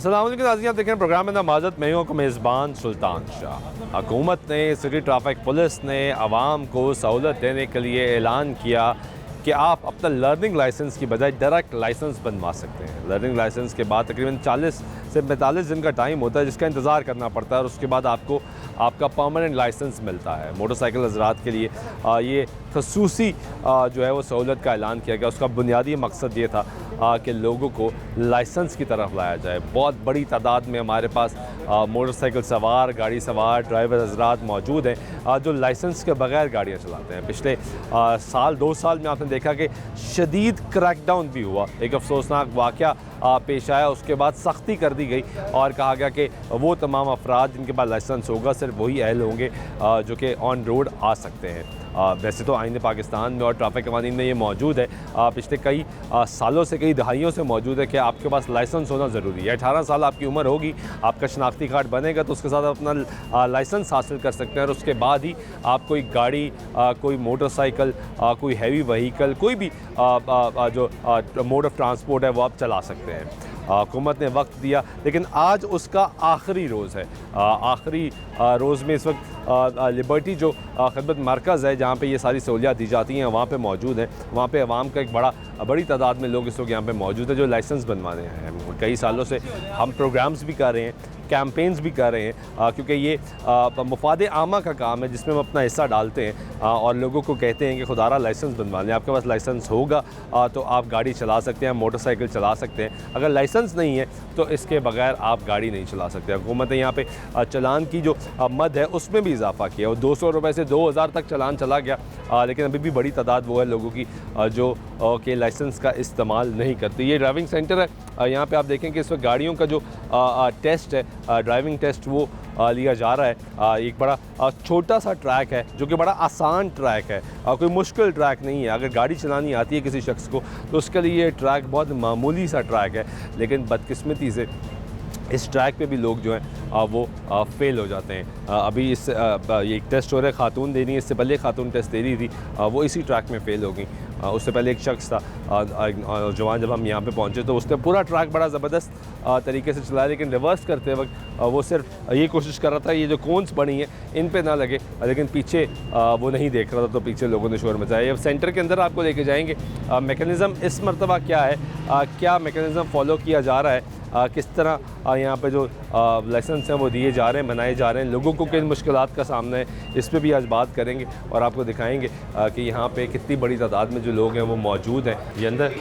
अस्सलाम वालेकुम नाज़रीन, आप देख रहे हैं प्रोग्राम में नमाज़त। मैं हूं मेज़बान सुल्तान शाह। हुकूमत ने, सिटी ट्रैफिक पुलिस ने आवाम को सहूलत देने के लिए ऐलान किया कि आप अपना लर्निंग लाइसेंस की बजाय डायरेक्ट लाइसेंस बनवा सकते हैं। लर्निंग लाइसेंस के बाद तकरीबन 40 से 45 दिन का टाइम होता है जिसका इंतज़ार करना पड़ता है और उसके बाद आपको आपका परमानेंट लाइसेंस मिलता है। मोटरसाइकिल हज़रात के लिए ये खसूसी जो है वो सहूलत का ऐलान किया गया। उसका बुनियादी मकसद ये था कि लोगों को लाइसेंस की तरफ लाया जाए। बहुत बड़ी तादाद में हमारे पास मोटरसाइकिल सवार, गाड़ी सवार, ड्राइवर हज़रात मौजूद हैं जो लाइसेंस के बगैर गाड़ियाँ चलाते हैं। पिछले साल 2 साल में आपने देखा कि शदीद क्रैकडाउन भी हुआ। एक अफसोसनाक वाक़या पेश आया, उसके बाद सख्ती कर दी गई और कहा गया कि वो तमाम अफराद जिनके पास लाइसेंस होगा सिर्फ वही अहल होंगे जो कि ऑन रोड आ सकते हैं। वैसे तो आईन पाकिस्तान में और ट्रैफिक कवानीन में ये मौजूद है, पिछले कई सालों से, कई दहाइयों से मौजूद है कि आपके पास लाइसेंस होना ज़रूरी है। 18 साल आपकी उम्र होगी, आपका शनाख्ती कार्ड बनेगा तो उसके साथ आप अपना लाइसेंस हासिल कर सकते हैं और उसके बाद ही आप कोई गाड़ी, कोई मोटरसाइकिल, कोई हैवी व्हीकल, कोई भी जो मोड ऑफ ट्रांसपोर्ट है वो आप चला सकते हैं। हुकूमत ने वक्त दिया लेकिन आज उसका आखिरी रोज़ है। आखिरी रोज़ में इस वक्त लिबर्टी जो खिदमत मरकज़ है जहाँ पे ये सारी सहूलियात दी जाती हैं वहाँ पे मौजूद हैं। वहाँ पे अवाम का एक बड़ी तादाद में लोग इस वक्त यहाँ पे मौजूद है जो लाइसेंस बनवाने हैं। कई सालों से हम प्रोग्राम्स भी कर रहे हैं, कैंपेन्स भी कर रहे हैं क्योंकि ये मुफाद आमा का काम है जिसमें हम अपना हिस्सा डालते हैं और लोगों को कहते हैं कि खुदारा लाइसेंस बनवा लें। आपके पास लाइसेंस होगा तो आप गाड़ी चला सकते हैं, मोटरसाइकिल चला सकते हैं। अगर लाइसेंस नहीं है तो इसके बगैर आप गाड़ी नहीं चला सकते। हुकूमत ने यहाँ पे चलान की जो मद है उसमें भी इजाफा किया और 200 रुपये से 2000 तक चलान चला गया, लेकिन अभी भी बड़ी तादाद वो है लोगों की जो के लाइसेंस का इस्तेमाल नहीं करती। ये ड्राइविंग सेंटर है, यहाँ पे आप देखें कि इस वक्त गाड़ियों का जो टेस्ट है, ड्राइविंग टेस्ट वो लिया जा रहा है। एक बड़ा छोटा सा ट्रैक है जो कि बड़ा आसान ट्रैक है, कोई मुश्किल ट्रैक नहीं है। अगर गाड़ी चलानी आती है किसी शख्स को तो उसके लिए ये ट्रैक बहुत मामूली सा ट्रैक है, लेकिन बदकिस्मती से इस ट्रैक पे भी लोग जो हैं वो फेल हो जाते हैं। अभी इस ये एक टेस्ट हो रहा है, खातून दे रही है, इससे पहले खातून टेस्ट दे रही थी, वो इसी ट्रैक में फ़ेल हो गई। उससे पहले एक शख्स था जवान, जब हम यहाँ पे पहुँचे तो उसने पूरा ट्रैक बड़ा ज़बरदस्त तरीके से चलाया, लेकिन रिवर्स करते वक्त वो सिर्फ ये कोशिश कर रहा था ये जो कोन्स बनी है इन पे ना लगे, लेकिन पीछे वो नहीं देख रहा था तो पीछे लोगों ने शोर मचाया। अब सेंटर के अंदर आपको लेके जाएंगे, मैकेनिज़्म इस मरतबा क्या है, क्या मैकेनिज़्म फ़ॉलो किया जा रहा है, किस तरह यहाँ पे जो लाइसेंस हैं वो दिए जा रहे हैं, बनाए जा रहे हैं, लोगों को किन मुश्किलात का सामना है, इस पे भी आज बात करेंगे और आपको दिखाएंगे कि यहाँ पे कितनी बड़ी तादाद में जो लोग हैं वो मौजूद हैं। ये अंदर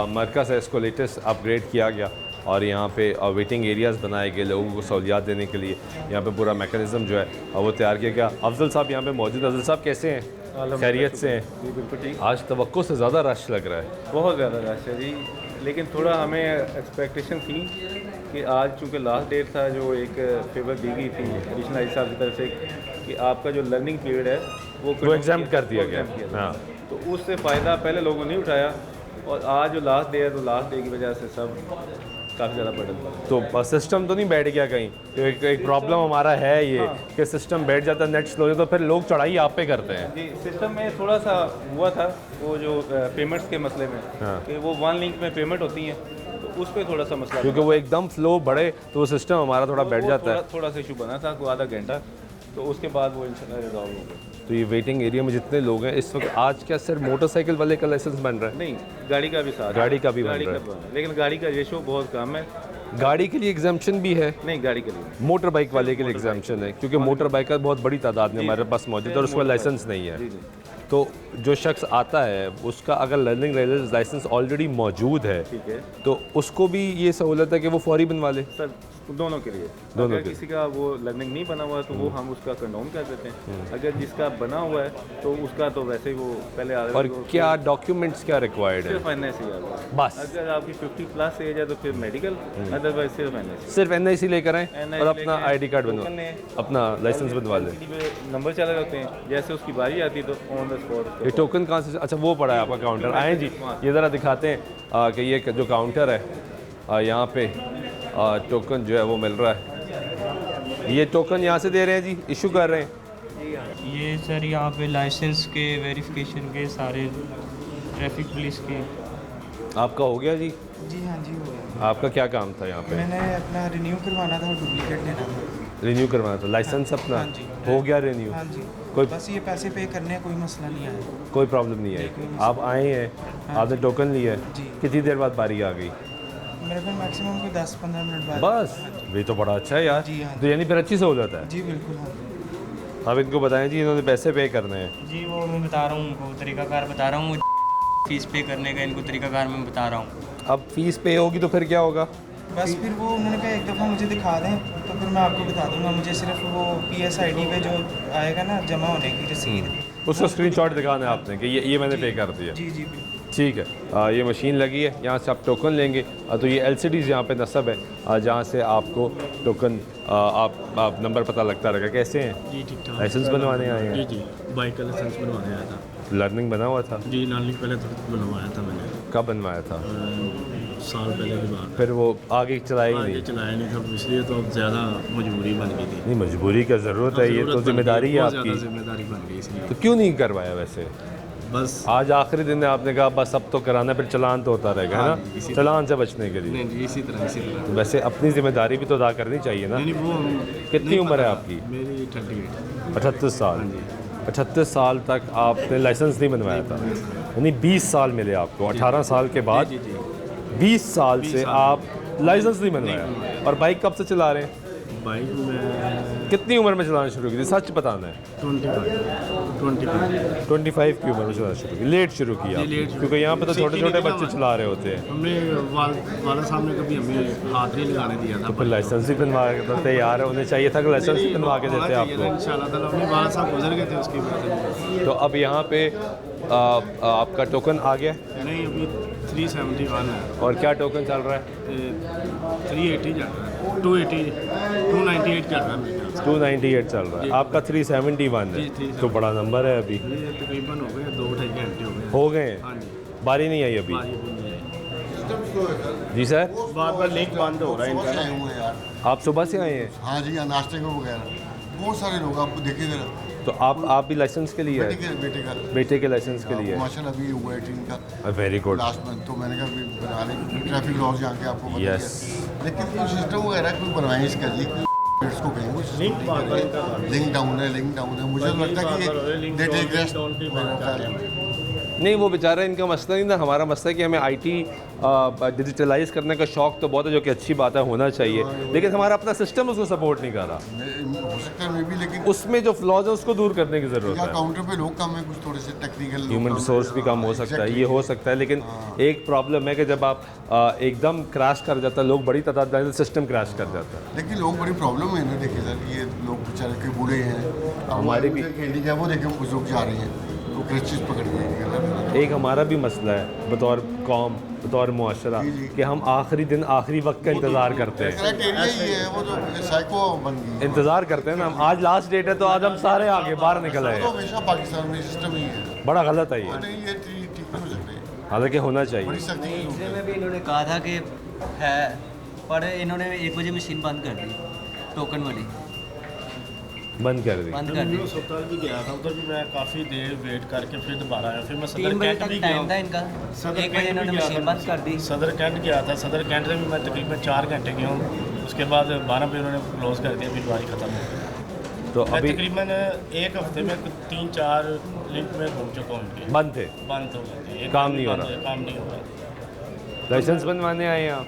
मरकज़ है, इसको लेटेस्ट अपग्रेड किया गया और यहाँ पे वेटिंग एरियाज़ बनाए गए लोगों को सहूलियात देने के लिए। यहाँ पे पूरा मैकेनिज़्म जो है वो तैयार किया गया। अफजल साहब यहाँ पे मौजूद। अफजल साहब कैसे हैं? खैरियत से हैं? बिल्कुल ठीक। आज तवक्को से ज़्यादा रश लग रहा है। बहुत ज़्यादा रश है जी, लेकिन थोड़ा हमें एक्सपेक्टेशन थी कि आज चूँकि लास्ट डेट था जो एक फेवर दी गई थी एडिशनल आई साहब की तरफ से कि आपका जो लर्निंग पीरियड है वो एग्जाम कर दिया गया। हाँ, तो उससे फ़ायदा पहले लोगों ने उठाया और आज जो लास्ट डे है तो लास्ट डे की वजह से सब काफ़ी ज़्यादा बर्डन पड़ा। तो सिस्टम तो नहीं बैठ गया कहीं? एक प्रॉब्लम हमारा है ये कि सिस्टम बैठ जाता है, नेट स्लो है तो फिर लोग चढ़ाई आप पे करते हैं। जी, सिस्टम में थोड़ा सा हुआ था वो जो पेमेंट्स के मसले में कि वो वन लिंक में पेमेंट होती हैं तो उस पर थोड़ा सा मसला, क्योंकि वो एकदम फ्लो बढ़े तो वो सिस्टम हमारा थोड़ा बैठ जाता है। थोड़ा सा इशू बना था कोई आधा घंटा, तो उसके बाद वो इंशाल्लाह रिजॉल्व हो गया। तो ये वेटिंग एरिया में जितने लोग हैं इस वक्त, आज क्या सिर्फ मोटरसाइकिल वाले का लाइसेंस बन रहा है? नहीं, गाड़ी का भी साथ, गाड़ी का भी बन रहा है, लेकिन गाड़ी का रेशो बहुत कम है। गाड़ी के लिए एग्जाम्पशन भी है? नहीं, गाड़ी के लिए। मोटर बाइक वाले के लिए एग्जाम्पशन है क्योंकि मोटर बाइक का बहुत बड़ी तादाद में हमारे पास मौजूद है और उसका लाइसेंस नहीं है। तो जो शख्स आता है उसका अगर लर्निंग लाइसेंस ऑलरेडी मौजूद है, ठीक है, तो उसको भी ये सहूलत है कि वो फौरी बनवा ले? सर दोनों के लिए। दोनों अगर किसी का वो लर्निंग नहीं बना हुआ है तो वो हम उसका कंडोम कर देते हैं, अगर जिसका बना हुआ है तो उसका तो वैसे ही वो पहले आ रहा है। और क्या डॉक्यूमेंट्स क्या रिक्वायर्ड है? सिर्फ NIC है बस। अगर आपकी 50 प्लस एज है तो फिर मेडिकल, अदरवाइज सिर्फ NIC लेकर आए और अपना ID कार्ड बनवा, अपना लाइसेंस बनवा ले। नंबर चला रखते हैं, जैसे उसकी बारी आती है तो ऑन द स्पॉट। ये टोकन कहाँ से? अच्छा वो पड़ा है आपका काउंटर। आए जी, ये ज़रा दिखाते हैं कि ये जो काउंटर है यहाँ पे टोकन जो है वो मिल रहा है। ये टोकन यहाँ से दे रहे हैं जी, इशू कर रहे हैं? ये सर यहाँ पे लाइसेंस के वेरिफिकेशन के सारे ट्रैफिक पुलिस के आपका हो गया जी? जी हाँ जी, हो गया। आपका क्या काम था यहाँ पे? मैंने अपना रिन्यू करवाना था और डुप्लीकेट लेना था। रिन्यू करवाना था लाइसेंस अपना? हाँ जी। हो गया रिन्यू? हाँ जी, कोई बस ये पैसे पे करने कोई मसला नहीं आया। कोई प्रॉब्लम नहीं कोई है? मसला आप आए हैं, हाँ आपने टोकन लिया है, जी। कितनी देर बाद बारी आ गई? मेरे को मैक्सिमम कोई 10-15 मिनट बाद। बस ये तो बड़ा अच्छा है यार। जी, हाँ। तो यानी फिर अच्छी सहूलत है। जी बिल्कुल, हाँ। अब इनको बताएं जी, इन्होंने पैसे पे करने हैं। जी वो मैं बता रहा हूँ उनको तरीकाकार बता रहा हूँ, फीस पे करने का इनको तरीकाकार मैं बता रहा हूँ। अब फीस पे होगी तो फिर क्या होगा? बस फिर वो उन्होंने कहा एक दफ़ा मुझे दिखा दें तो फिर मैं आपको बता दूंगा। मुझे सिर्फ वो PSID पे जो आएगा ना जमा होने की रसीद, उसका स्क्रीनशॉट दिखाना है आपने कि ये मैंने पे कर दिया। जी जी बिल्कुल। ठीक है, ये मशीन लगी है, यहाँ से आप टोकन लेंगे। तो ये LCDs यहाँ पे नस्ब है, जहाँ से आपको टोकन आप नंबर पता लगता रहेगा। कैसे हैं? जी ठीक ठाक। लाइसेंस बनवाने आए हैं? जी बाइक का लाइसेंस बनवाने आया था। लर्निंग बना हुआ था? जी लर्निंग पहले तो बनवाया था मैंने, कब बनवाया था? साल पहले की बात। फिर वो आगे चलाएगी आगे नहीं? चलाया नहीं था, इसलिए तो अब ज़्यादा मजबूरी बन गई थी। नहीं, मजबूरी का ज़रूरत है, ये तो ज़रूरत बन जिम्मेदारी गई, है बहुत ज़्यादा आपकी। जिम्मेदारी बन गई इसलिए। तो क्यों नहीं करवाया वैसे? बस आज आखिरी दिन है, आपने कहा बस अब तो कराना, फिर चलान तो होता रहेगा, है हाँ, ना? इसी चलान से बचने के लिए। नहीं जी इसी तरह। वैसे अपनी जिम्मेदारी भी तो अदा करनी चाहिए ना? नहीं वो कितनी नहीं उम्र है पता। आपकी? मेरी 38। 38 साल। हाँ जी। 38 साल तक आपने लाइसेंस नहीं बनवाया था, यानी 20 साल मिले आपको। 18 साल के बाद जी जी 20 साल से आप लाइसेंस नहीं बनवाया। और बाइक कब से चला रहे हैं? बाइक में कितनी उम्र में चलाना शुरू की थी? सच बताना है। 25 25 की उम्र में चलाना शुरू की? लेट शुरू किया जी, लेट शुरू क्योंकि यहाँ पे तो सीखी छोटे नहीं छोटे थी ना बच्चे मैं। चला रहे होते हैं। हमने वाला साहब ने कभी हमें हाथ नहीं लगाने दिया था। तो फिर लाइसेंस भी बनवा के तो तैयार है, उन्हें चाहिए था कि लाइसेंस भी बनवा के देते आपको। इंशाल्लाह ताला अपने वाला साहब गुजर गए थे उसकी वजह से। तो अब यहाँ पे आपका टोकन आ गया नहीं अभी 371 है, और क्या टोकन चल रहा है? 380 चल रहा है, 298 चल रहा है मेरे ख्याल से। 298 चल रहा है, आपका 371 है। जी, 371 तो बड़ा नंबर है अभी। ये तकरीबन हो गए 2-2.5 घंटे हो गए। हो गए हैं? हाँ जी बारी नहीं आई अभी? बारी भी नहीं है। जी सर, बार बार लिंक बंद हो रहा है इनका। आए हुए हैं यार। आप सुबह से आए हैं? हाँ जी, यहाँ नाश्ते को वगैरह बहुत सारे लोग आपको देखे जरा। तो आप भी लाइसेंस के लिए बेटे आए? के बेटे का बेटे के लाइसेंस के लिए? माशाल्लाह अभी हुआ है टीम का वेरी गुड। लास्ट मंथ, तो मैंने कहा अभी बना लें ट्रैफिक लॉस यहाँ के आपको पता ही है। Yes. लेकिन कोई सिस्टम वगैरह कोई बनवाएं इसका जी, इसको कहीं कुछ लिंक डाउन है। मुझे तो लगता है कि ये डेटा क्रैश नहीं, वो बेचारा इनका मसला नहीं ना, हमारा मसला है कि हमें IT डिजिटलाइज करने का शौक तो बहुत है, जो कि अच्छी बात है, होना चाहिए, लेकिन हमारा अपना सिस्टम उसको सपोर्ट नहीं कर रहा। हो सकता है मे भी, लेकिन उसमें जो फ्लॉज है उसको दूर करने की ज़रूरत या है। काउंटर पे लोग कम है, कुछ थोड़े से टेक्निकल ह्यूमन रिसोर्स भी कम हो सकता है, ये हो सकता है, लेकिन एक प्रॉब्लम है कि जब आप एकदम क्रैश कर जाता है, लोग बड़ी तादाद में सिस्टम क्रैश कर जाता है। लेकिन लोग बड़ी प्रॉब्लम है ना, देखिए सर, ये लोग बेचारे के बूढ़े हैं, हमारे भी हैंडीकैप वो देखे बुजुर्ग जा रहे हैं, वो क्रचेस पकड़ के। एक हमारा भी मसला है बतौर कौम, बतौर मुआशरा, कि हम आखिरी दिन आखिरी वक्त का इंतज़ार करते हैं। क्राइटेरिया ही है, वो जो साइको बन गई है। इंतज़ार करते हैं ना हम, आज लास्ट डेट है तो आज हम सारे आगे बाहर निकल आए तो हैं। हमेशा पाकिस्तान में सिस्टम ही है। बड़ा गलत है ये, नहीं ये ठीक नहीं हो सकते, हालांकि होना बड़ी चाहिए। सख्ती की दूसरे में भी इन्होंने कहा था कि है, पर इन्होंने 1 बजे मशीन बंद कर दी, टोकन वाली बंद कर दी। बंद कर दी। मैं अस्पताल भी गया था, उधर भी मैं काफ़ी देर वेट करके फिर दोबारा आया, फिर मैं 3 सदर बजे कैंट तक भी टाइम था गया। इनका, सदर 1 बजे कैंट इन्होंने भी गया मशीन था। बंद कर दी। सदर कैंट गया था, सदर कैंट से भी मैं तकरीबन 4 घंटे गया हूँ, उसके बाद 12 बजे उन्होंने क्लोज कर दिया, फिर बारी ख़त्म हो गई। तो मैं अभी तकरीबन 1 हफ्ते में 3-4 लिंक में घूम चुका हूँ उनके। बंद थे, बंद हो गए थे, काम नहीं हो रहा। काम नहीं हो रहा। लाइसेंस बनवाने आए हैं आप?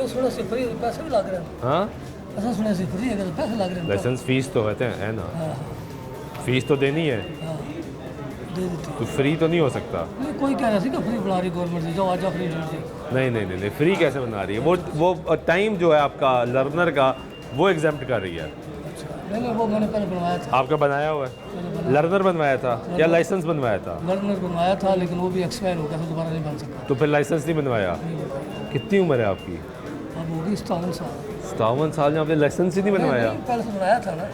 सुने से फ्री पैसे भी लग रहे हैं। हाँ, ऐसा सुने से फ्री है कि पैसे लग रहे हैं। लाइसेंस फीस तो कहते हैं, है ना? फीस तो देनी है, हाँ, दे देती तो फ्री तो नहीं हो सकता। नहीं, कोई कह रहा था कि फ्री बुला रही गवर्नमेंट से, जो आज फ्री दे दी। नहीं, फ्री कैसे बना रही है? वो टाइम जो है आपका लर्नर का, वो एग्जाम्प्ट कर रही है। नहीं वो मैंने पहले बनवाया था, आपका बनाया हुआ है? लर्नर बनवाया था या लाइसेंस बनवाया था? लर्नर बनवाया था, लेकिन वो भी एक्सपायर हो गया था, दोबारा नहीं बन सका। तो फिर लाइसेंस नहीं बनवाया? कितनी उम्र है आपकी? अब होगी 57 साल। 57 साल में आपने लाइसेंस ही नहीं बनवाया? नहीं, पहले से बनाया था ना,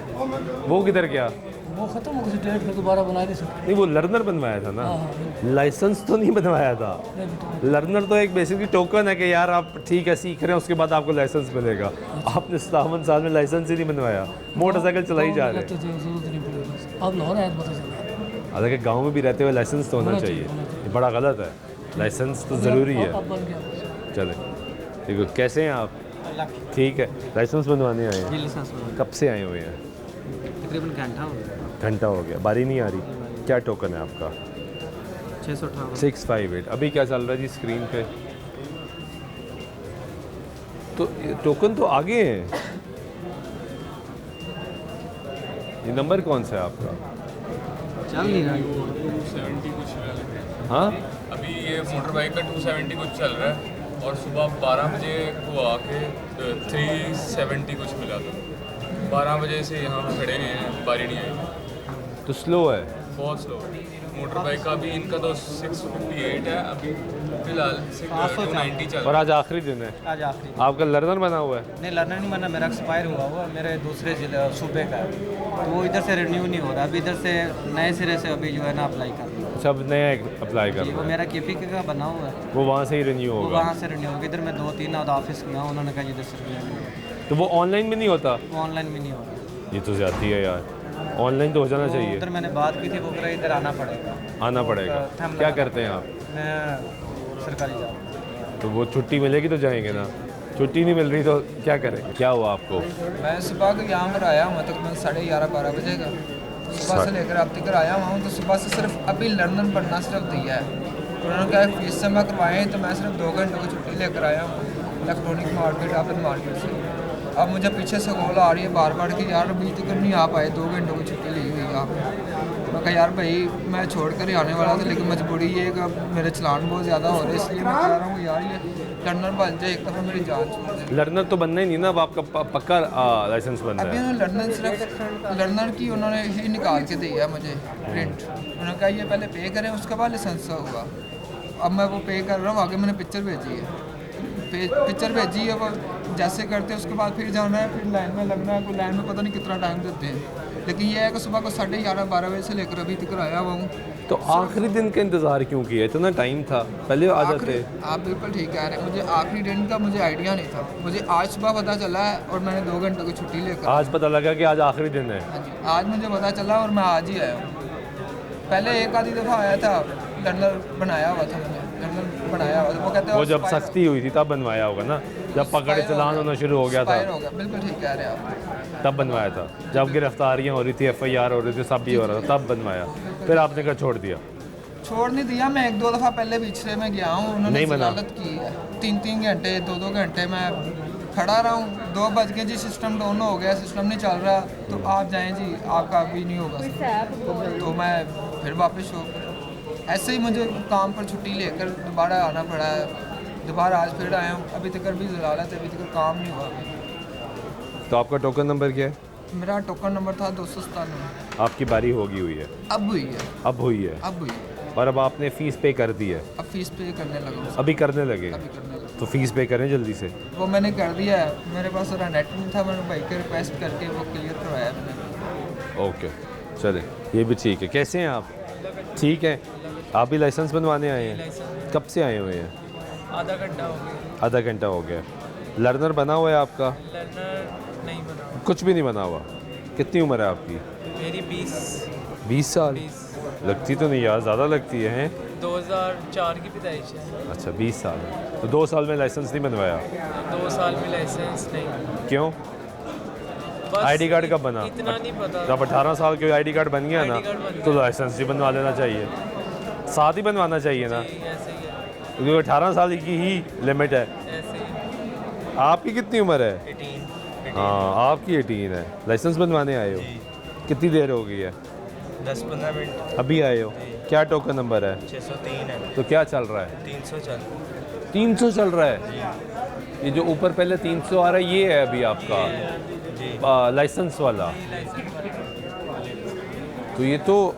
वो किधर गया? वो खत्म हो गई डेट, फिर दोबारा बना नहीं सकते। नहीं, वो लर्नर बनवाया था ना, हाँ, लाइसेंस तो नहीं बनवाया था। नहीं बेटा, लर्नर तो एक बेसिकली टोकन है कि यार आप ठीक है सीख रहे हैं, उसके बाद आपको लाइसेंस मिलेगा। आपने 57 साल में लाइसेंस ही नहीं बनवाया, मोटरसाइकिल चलाई जा रहे हैं। तो जरूरत नहीं पड़ेगी, अब लाहौर आया तो पता चला। हालांकि गांव में भी रहते हुए लाइसेंस तो होना चाहिए, ये बड़ा गलत है। लाइसेंस तो ज़रूरी है। अब बन गया। चले देखो, कैसे हैं आप? ठीक है, लाइसेंस बनवाने आए हैं? लाइसेंस कब से आए हुए हैं? तकरीबन घंटा हो गया, घंटा हो गया, बारी नहीं आ रही। क्या टोकन है आपका? 658। 658। अभी क्या चल रहा है जी स्क्रीन पे? तो ये टोकन तो आगे हैं। ये नंबर कौन सा है आपका? चल नहीं रहा है। 270 कुछ चल रहा है। हाँ, अभी ये मोटर बाइक का 270 कुछ चल रहा है और सुबह 12 बजे को आके 370 कुछ मिला था। 12 बजे से यहाँ पे खड़े हैं, बारी नहीं आई, तो स्लो है। बहुत स्लो। मोटर बाइक का भी इनका तो 658 है अभी फिलहाल, 290 चल और रहा है। आज आखिरी दिन है। आज आखिरी आपका लर्नर बना हुआ है? नहीं, लर्नर नहीं बना, मेरा एक्सपायर हुआ हुआ मेरे दूसरे जिले सूबे का है, तो वो इधर से रिन्यू नहीं हो रहा। अभी इधर से नए सिरे से अभी जो है ना अप्लाई कर रहा हूँ। सब नया अप्लाई कर जी, वो रहे हैं, मेरा केपी का बना हुआ है, वो वहाँ से ही रिन्यू वो होगा। वहाँ से रिन्यू होगा। इधर मैं 2-3 ऑफिस गया, उन्होंने कहा इधर से रिन्यू नहीं होगा। तो वो ऑनलाइन भी नहीं होता? वो ऑनलाइन भी नहीं हो रहा। ये तो ज़्यादती है यार, ऑनलाइन तो हो जाना तो चाहिए। उधर मैंने बात की थी, वो कह रहा इधर आना पड़ेगा। आना पड़ेगा। थंब क्या लगाना करते हैं आप? मैं सरकारी जॉब। तो वो छुट्टी मिलेगी तो जाएंगे ना, छुट्टी नहीं मिल रही तो क्या करेंगे? क्या हुआ आपको? मैं सुबह को यहाँ पर आया हूँ, तकरीबन 11:30-12 बजे का सुबह से लेकर अब तक आया हुआ हूँ। तो सुबह से सिर्फ अभी लर्नर बनना सिर्फ दिया है, उन्होंने कहा फीस जमा करवाएँ, तो मैं सिर्फ 2 घंटे की छुट्टी लेकर आया हूँ इलेक्ट्रॉनिक मार्केट, आफत मार्केट से। अब मुझे पीछे से कॉल आ रही है बार बार कि यार अभी तक नहीं आ पाए, 2 घंटों की छुट्टी ली हुई है आपने। मैं कहा यार भाई मैं छोड़ कर ही आने वाला था, लेकिन मजबूरी ये है कि अब मेरे चलान बहुत ज़्यादा हो रहे हैं, इसलिए मैं कह रहा हूँ यार ये लर्नर बन जाए, एक दफ़ा मेरी जान छोड़ दे। लर्नर तो बनना ही नहीं ना, अब आपका पक्का लाइसेंस बन अभी रहा है। उन्होंने लर्नर सिर्फ लर्नर की उन्होंने ही निकाल के दी है मुझे प्रिंट। उन्होंने कहा ये पहले पे करें, उसके बाद लाइसेंस होगा। अब मैं वो पे कर रहा हूँ, आगे मैंने पिक्चर भेजी है, पिक्चर भेजी है, वो जैसे करते हैं उसके बाद फिर जाना है, फिर लाइन में लगना है। कोई लाइन में पता नहीं कितना टाइम देते हैं, लेकिन ये है कि सुबह को 11:30-12 बजे से लेकर अभी तक आया हुआ हूँ। तो आखिरी दिन का इंतज़ार क्यों किया? इतना टाइम था, पहले आ जाते। आप बिल्कुल ठीक कह रहे हैं, मुझे आखिरी दिन का मुझे आइडिया नहीं था। मुझे आज सुबह पता चला है और मैंने 2 घंटे की छुट्टी लेकर। आज पता लगा कि आज आखिरी दिन है। हाँ जी, आज मुझे पता चला और मैं आज ही आया हूँ। पहले एक आधी दफ़ा आया था, लर्नर बनाया हुआ था मैंने, लर्नर बनाया हुआ था। वो कहते हैं वो जब सख्ती हुई थी तब बनवाया होगा ना, जब पकड़े चलान होना शुरू हो गया था एक्सपायर हो गया। बिल्कुल ठीक कह रहे हैं आप। तब बनवाया था, जब गिरफ्तारियाँ हो रही थी, FIR हो रही थी, सब भी हो रहा था, तब बनवाया। फिर आपने क्या छोड़ दिया? छोड़ नहीं दिया, मैं 1-2 दफ़ा पहले पिछले में गया हूँ, उन्होंने नहीं बना। जलालत की है। 3-3 घंटे 2-2 घंटे मैं खड़ा रहा हूँ। 2 बज गए जी, सिस्टम डाउन हो गया, सिस्टम नहीं चल रहा, तो आप जाएं जी, आपका अभी नहीं होगा। तो मैं फिर वापस हो, ऐसे ही मुझे काम पर छुट्टी लेकर दोबारा आना पड़ा है। दोबारा आज फिर आया हूँ, अभी तक भी जलालत है, अभी तक काम नहीं हुआ। तो आपका टोकन नंबर क्या है? मेरा टोकन नंबर था 297। आपकी बारी होगी हुई है? अब हुई है, अब हुई है। अब हुई है। और अब आपने फ़ीस पे कर दी है? अब फीस पे करने लगा हूँ, अभी करने लगे? अभी करने लगा। तो फ़ीस पे करें जल्दी से। वो मैंने कर दिया है, मेरे पास मेरा नेट नहीं था, मैंने भाई के रिक्वेस्ट करके वो क्लियर करवाया मैंने। ओके, चले, ये भी ठीक है। कैसे हैं आप? ठीक है। आप भी लाइसेंस बनवाने आए हैं? कब से आए हुए हैं? आधा घंटा हो गया। आधा घंटा हो गया। लर्नर बना हुआ है आपका? लर्नर नहीं बना। कुछ भी नहीं बना हुआ। कितनी उम्र है आपकी? मेरी 20 साल? 20 लगती तो नहीं यार, ज़्यादा लगती है। 2004 की पैदाइश है। अच्छा, 20 साल। तो 2 साल में लाइसेंस नहीं बनवाया? 2 साल में लाइसेंस नहीं, क्यों? बस ID कार्ड कब बना? इतना नहीं पता। जब 18 साल के ID कार्ड बन गया ना, ID कार्ड बन तो लाइसेंस भी बनवा लेना चाहिए, साथ ही बनवाना चाहिए ना, जी, ऐसे ही है, क्योंकि 18 साल की ही लिमिट है। ऐसे ही है। आपकी कितनी उम्र है? 18 हाँ, आपकी 18 है। लाइसेंस बनवाने आए हो? कितनी देर हो गई है? 10-15 मिनट। अभी आए हो? क्या टोकन नंबर है? 603 है। तो क्या चल रहा है? 300 चल 300 चल रहा है। ये जो ऊपर पहले 300 आ रहा है, ये है अभी आपका लाइसेंस वाला। तो ये तो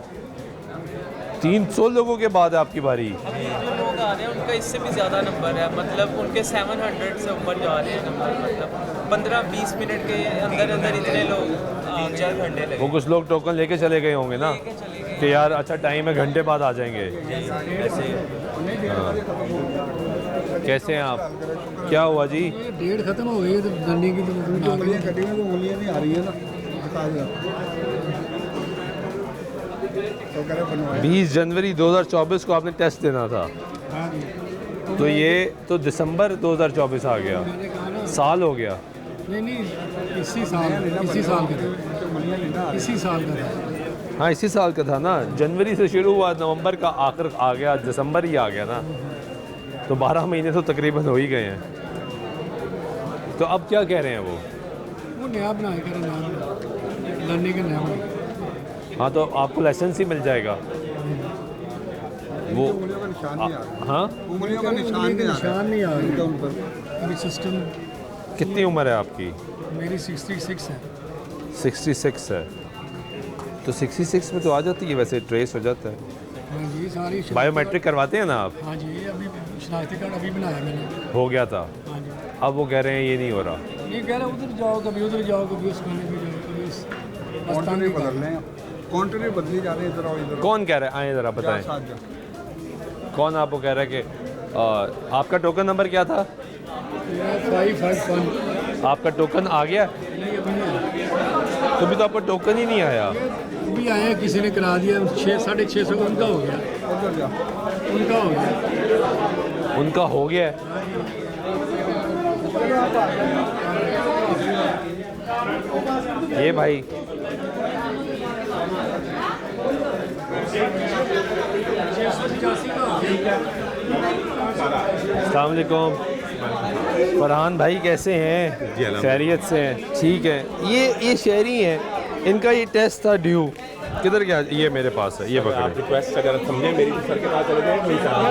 300 लोगों के बाद आपकी बारी। अभी जो लोग आ रहे हैं उनका इससे भी ज़्यादा नंबर है, मतलब उनके 700 से ऊपर जा रहे हैं नंबर, मतलब 15-20 मिनट के अंदर अंदर इतने लोग 3-4 घंटे लगे। वो कुछ लोग टोकन लेके चले गए होंगे ना, कि यार अच्छा टाइम है, घंटे बाद आ जाएंगे। ऐसे ही। हाँ। कैसे हैं आप? क्या हुआ जी? डेट खत्म हो गई है, तो गन्ने की तो गड्डी में तो उंगलियां नहीं आ रही है ना, बता दो। 20 जनवरी 2024 को आपने टेस्ट देना था। हाँ जी। तो ये तो दिसंबर 2024 आ गया, मैंने कहा ना, साल हो गया। नहीं इसी साल का था, इसी साल का था। हाँ इसी साल का था ना, जनवरी से शुरू हुआ, नवंबर का आखिर आ गया, दिसंबर ही आ गया ना, तो 12 महीने तो तकरीबन हो ही गए हैं। तो अब क्या कह रहे हैं वो नया बनाए कर नया लर्निंग का नया बनाए। हाँ तो आपको लाइसेंस ही मिल जाएगा वो। हाँ उंगलियों का निशान नहीं आ रहा उन पर। अभी सिस्टम। कितनी उम्र है आपकी? मेरी 66 है। 66 है, तो 66 में तो आ जाती है, वैसे ट्रेस हो जाता है। हाँ जी, सारी बायोमेट्रिक करवाते हैं ना आप? हाँ जी, अभी शनाख्ती कार्ड अभी बनाया मैंने। हो गया था। हाँ जी। अब वो कह रहे हैं ये नहीं हो रहा। ये कह रहे उधर जाओ कभी उधर जाओ कभी उस खाने पे जाओ कभी उस आस्थान पे बदलने काउंटर बदली जा रहे हैं इधर और इधर। कौन कह रहा है? आए ज़रा बताएं, कौन आपको कह रहा है कि आपका टोकन नंबर क्या था? 551। आपका टोकन आ गया? नहीं अभी नहीं आया। तो भी तो आपका टोकन ही नहीं आया। अभी आया, किसी ने करा दिया 600-650 का उनका हो गया। उनका हो गया। उनका हो गया है। ये भाई अस्सलाम वालेकुम। फरहान भाई कैसे हैं? खैरियत से हैं? ठीक है। ये शहरी हैं, इनका ये टेस्ट था ड्यू, किधर गया? ये मेरे पास है, ये पकड़े। रिक्वेस्ट अगर समझे मेरी तो सर के पास चले जाए।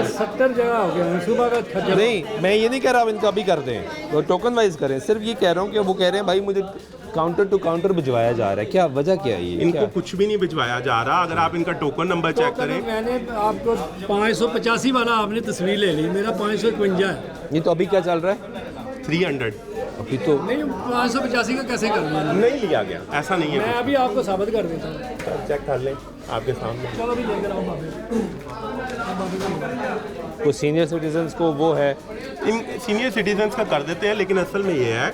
70 जगह हो गया सुबह का खर्चा। नहीं मैं ये नहीं कह रहा आप इनका भी कर दें, तो टोकन वाइज करें, सिर्फ ये कह रहा हूँ कि वो कह रहे हैं भाई मुझे काउंटर टू काउंटर भिजवाया जा रहा है, क्या वजह क्या है? ये इनको कुछ भी नहीं भिजवाया जा रहा। अगर आप इनका टोकन नंबर चेक करें, मैंने आपको 585 वाला आपने तस्वीर ले ली, मेरा 551 है। ये तो अभी क्या चल रहा है? 300 अभी तो नहीं 585 का कैसे कर लिया? नहीं लिया गया, ऐसा नहीं है। मैं अभी आपको साबित कर देता हूँ, चेक कर लें आपके सामने। चलो अभी लेकर आओ कुछ सीनियर सिटीजन्स को वो है, इन सीनियर सिटीजन्स का कर देते हैं, लेकिन असल में ये है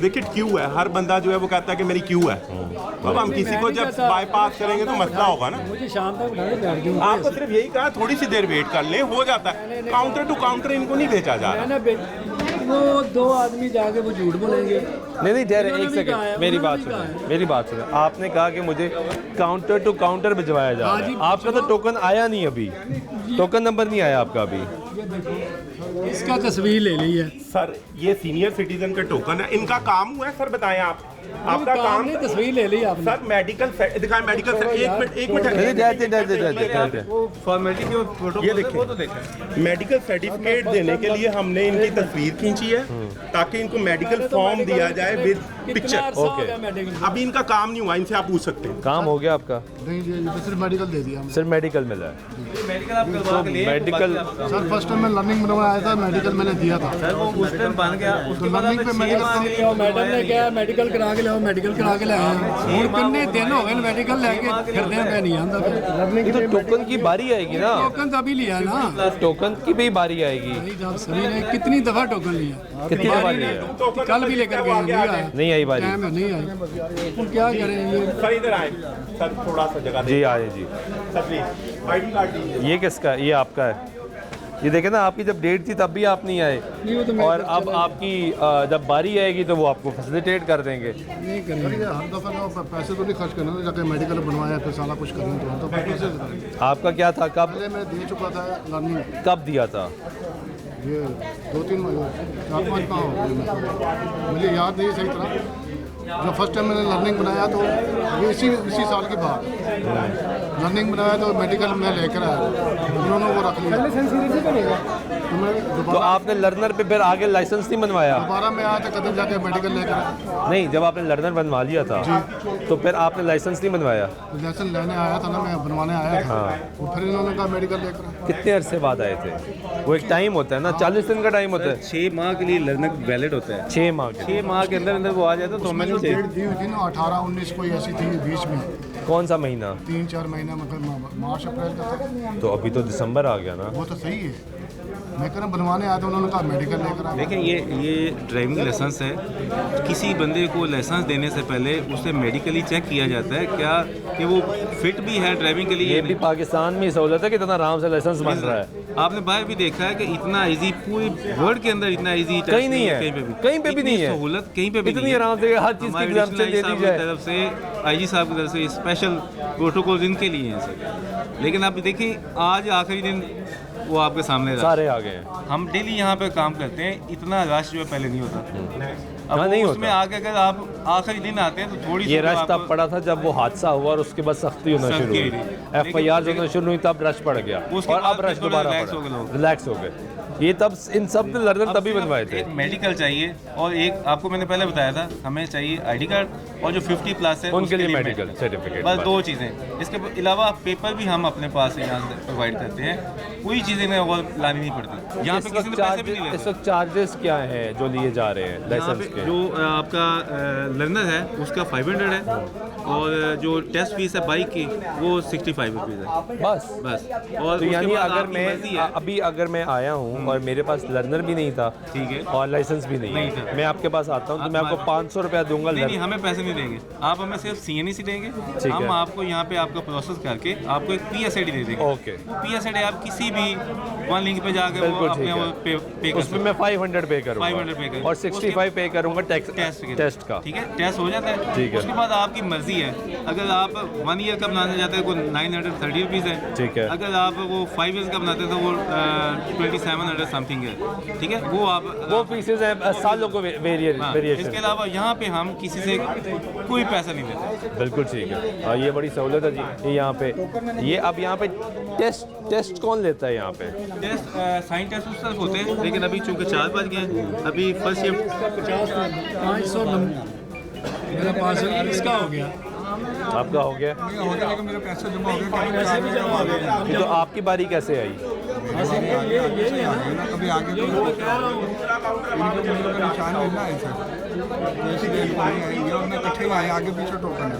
देखिए क्यू है, हर बंदा जो है वो कहता है कि मेरी क्यू है। अब हम किसी को जब बाईपास करेंगे तो मसला होगा ना। मुझे शाम तक बैठ दूँ। आपको सिर्फ यही कहा थोड़ी सी देर वेट कर ले, हो जाता है। काउंटर टू काउंटर इनको नहीं भेजा जा रहा। वो 2 आदमी जाके वो झूठ बोलेंगे। नहीं ठहरे एक सेकंड, मेरी बात सुनो। आपने कहा कि मुझे काउंटर टू काउंटर भिजवाया जा रहा है, आपका तो टोकन आया नहीं अभी, टोकन नंबर नहीं आया आपका अभी। इसका तस्वीर ले ली है सर, ये सीनियर सिटीजन का टोकन है, इनका काम हुआ है सर, बताएं आप आपका काम नहीं, तस्वीर ले ली आपने। सर मेडिकल दिखाएं, मेडिकल एक मिनट फॉर्मेलिटी की फोटो ये देखिए, वो तो देखें। मेडिकल सर्टिफिकेट देने के लिए हमने इनकी तस्वीर खींची है ताकि इनको मेडिकल फॉर्म दिया जाए विद पिक्चर। ओके, अभी इनका काम नहीं हुआ, इनसे आप पूछ सकते हैं। काम हो गया आपका? नहीं जी, सिर्फ मेडिकल दे दिया, सिर्फ मेडिकल मिला है। मेडिकल आप करवा के लिए मेडिकल सर फर्स्ट टाइम मैं लर्निंग में आया था, मेडिकल मैंने दिया था सर, वो उस टाइम बन गया, उसके बाद लर्निंग पे मेडिकल मैडम ने क्या मेडिकल करा के लाओ, मेडिकल करा के लाया हूं कितने दिन हो गए मेडिकल लेके फिरदे हैं, नहीं आंदा। ये तो टोकन की बारी आएगी ना, टोकन तो अभी लिया ना, टोकन की भी बारी आएगी। नहीं साहब, सभी ने कितनी दफा टोकन लिया, कितनी दफा लिया? कल भी लेकर गए, नहीं आई बारी। टाइम है नहीं आई, हम क्या करें? ये सर इधर आए सर, थोड़ा सा जगह जी आए जी। सर प्लीज आईडी कार्ड दीजिए। ये किसका? ये आपका है। ये देखे ना, आपकी जब डेट थी तब भी आप नहीं आए, और अब आपकी जब बारी आएगी तो वो आपको फैसिलिटेट कर देंगे। नहीं करेंगे, हर दफा पैसे तो नहीं खर्च करना, जाके मेडिकल बनवाया फिर सारा कुछ करना, तो पैसे करेंगे। आपका क्या था? कब मैं दे चुका था लर्निंग। कब दिया था? ये 2-3 महीने 4-5 माह हो गए, मुझे याद नहीं सही तरह। जब फर्स्ट टाइम मैंने लर्निंग बनाया तो ये इसी साल की बात, लर्निंग बनाया तो मेडिकल में लेकर आया, उन्होंने वो रख लिया। तो आपने लर्नर पे फिर आगे लाइसेंस नहीं बनवाया? दोबारा मैं आया था कदम जाके मेडिकल लेकर आया। नहीं, जब आपने लर्नर बनवा लिया था तो फिर आपने लाइसेंस नहीं बनवाया? लाइसेंस लेने आया था ना, मैं बनवाने आया था। हाँ। फिर इन्होंने कहा मेडिकल लेकर आया। कितने अरसे बाद आए थे? वो एक टाइम होता है ना, 40 दिन का टाइम होता है। 6 माह के लिए लर्नर वैलिड होता है। 6 माह 6 माह के अंदर अंदर वो आ जाता तो मैंने डेट दी हुई थी ना, 18-19 कोई ऐसी थी बीच में। कौन सा महीना? 3-4 महीना, मतलब मार्च अप्रैल का था। तो अभी तो दिसंबर आ गया ना। वो तो सही है, मैं कह रहा बनवाने आया था, उन्होंने कहा मेडिकल लेकर आ। लेकिन ये ड्राइविंग लाइसेंस है, किसी बंदे को लाइसेंस देने से पहले उसे मेडिकली चेक किया जाता है क्या कि वो फिट भी है ड्राइविंग के लिए। ये भी पाकिस्तान में सहूलत है कि इतना आराम से लाइसेंस बन रहा है। आपने बाहर भी देखा है कि इतना इजी, पूरी वर्ल्ड के अंदर इतना इजी कहीं नहीं है, कहीं पे भी नहीं है सहूलत, कहीं पे भी इतनी आराम से हर चीज़ की एग्जाम्पशन दे दी जाए। तरफ से आईजी साहब की तरफ से स्पेशल प्रोटोकॉल इनके लिए हैं सर। लेकिन आप देखिए आज आखिरी दिन वो आपके सामने सारे आ गए हैं। हम डेली यहाँ पे काम करते हैं, इतना रश जो है पहले नहीं होता। अब नहीं उसमें आगे अगर आप आखिरी दिन आते हैं तो थोड़ी ये रश तब पड़ा था जब वो हादसा हुआ और उसके बाद सख्ती होना शुरू हुई, FIR होना शुरू हुई, तब रश पड़ गया और अब रश दोबारा रिलैक्स हो गए। ये तब इन सब ने लर्नर तभी बनवाए थे। मेडिकल चाहिए और एक आपको मैंने पहले बताया था हमें चाहिए ID कार्ड और जो 50 प्लस है उनके लिए मेडिकल सर्टिफिकेट, बस 2 चीज़ें। इसके अलावा पेपर भी हम अपने पास से यहाँ से प्रोवाइड करते हैं, कोई चीज़ें में और लानी नहीं पड़ती। यहाँ पे किसी ने पैसे भी नहीं लेते। इस वक्त चार्जेस क्या हैं जो लिए जा रहे हैं लाइसेंस के? जो आपका लर्नर है उसका 500 है और जो टेस्ट फीस है बाइक की वो 65 रुपीज़ है बस। और तो यानी अगर मैं आया हूँ और मेरे पास लर्नर भी नहीं था, ठीक है, और लाइसेंस भी नहीं था, मैं आपके पास आता हूँ तो मैं आपको 500 रुपया दूंगा। नहीं, हमें पैसे नहीं देंगे, आप हमें सिर्फ CNC देंगे। हम आपको यहाँ पे आपका प्रोसेस करके आपको एक PSID दे देंगे। ओके, PSID आप किसी भी वन लिंक पे जाकर वो अपने पे कर, उसमें मैं 500 पे करूँगा, 500 पे करूँगा और 65 पे करूँगा टेस्ट का। ठीक है, टेस्ट हो जाता है। ठीक है, उसके बाद आपकी मर्जी है, अगर आप 1 ईयर का बनाना चाहते हैं वो 930 रुपीज़ है। ठीक है, अगर आप वो 5 ईयर्स का बनाते हैं तो वो 2700 समथिंग है। ठीक है, वो फीसेज है सालों को वेरिएशन। इसके अलावा यहाँ पे हम किसी से कोई पैसा नहीं लेते। बिल्कुल ठीक है, ये बड़ी सहूलत है जी। ये यहाँ पे अब यहाँ पे टेस्ट कौन लेता है यहाँ पे? टेस्ट साइन टेस्ट उस तरफ होते हैं, लेकिन अभी चूँकि 4 बज गए, अभी फर्स्ट शिफ्ट 500 मेरा पार्सल इसका हो गया, आपका हो गया, लेकिन मेरे पैसे जमा हो गए। तो आपकी बारी कैसे आई? कभी आगे निशान मिलना है सर, इकट्ठे आए आगे पीछे टोकन है।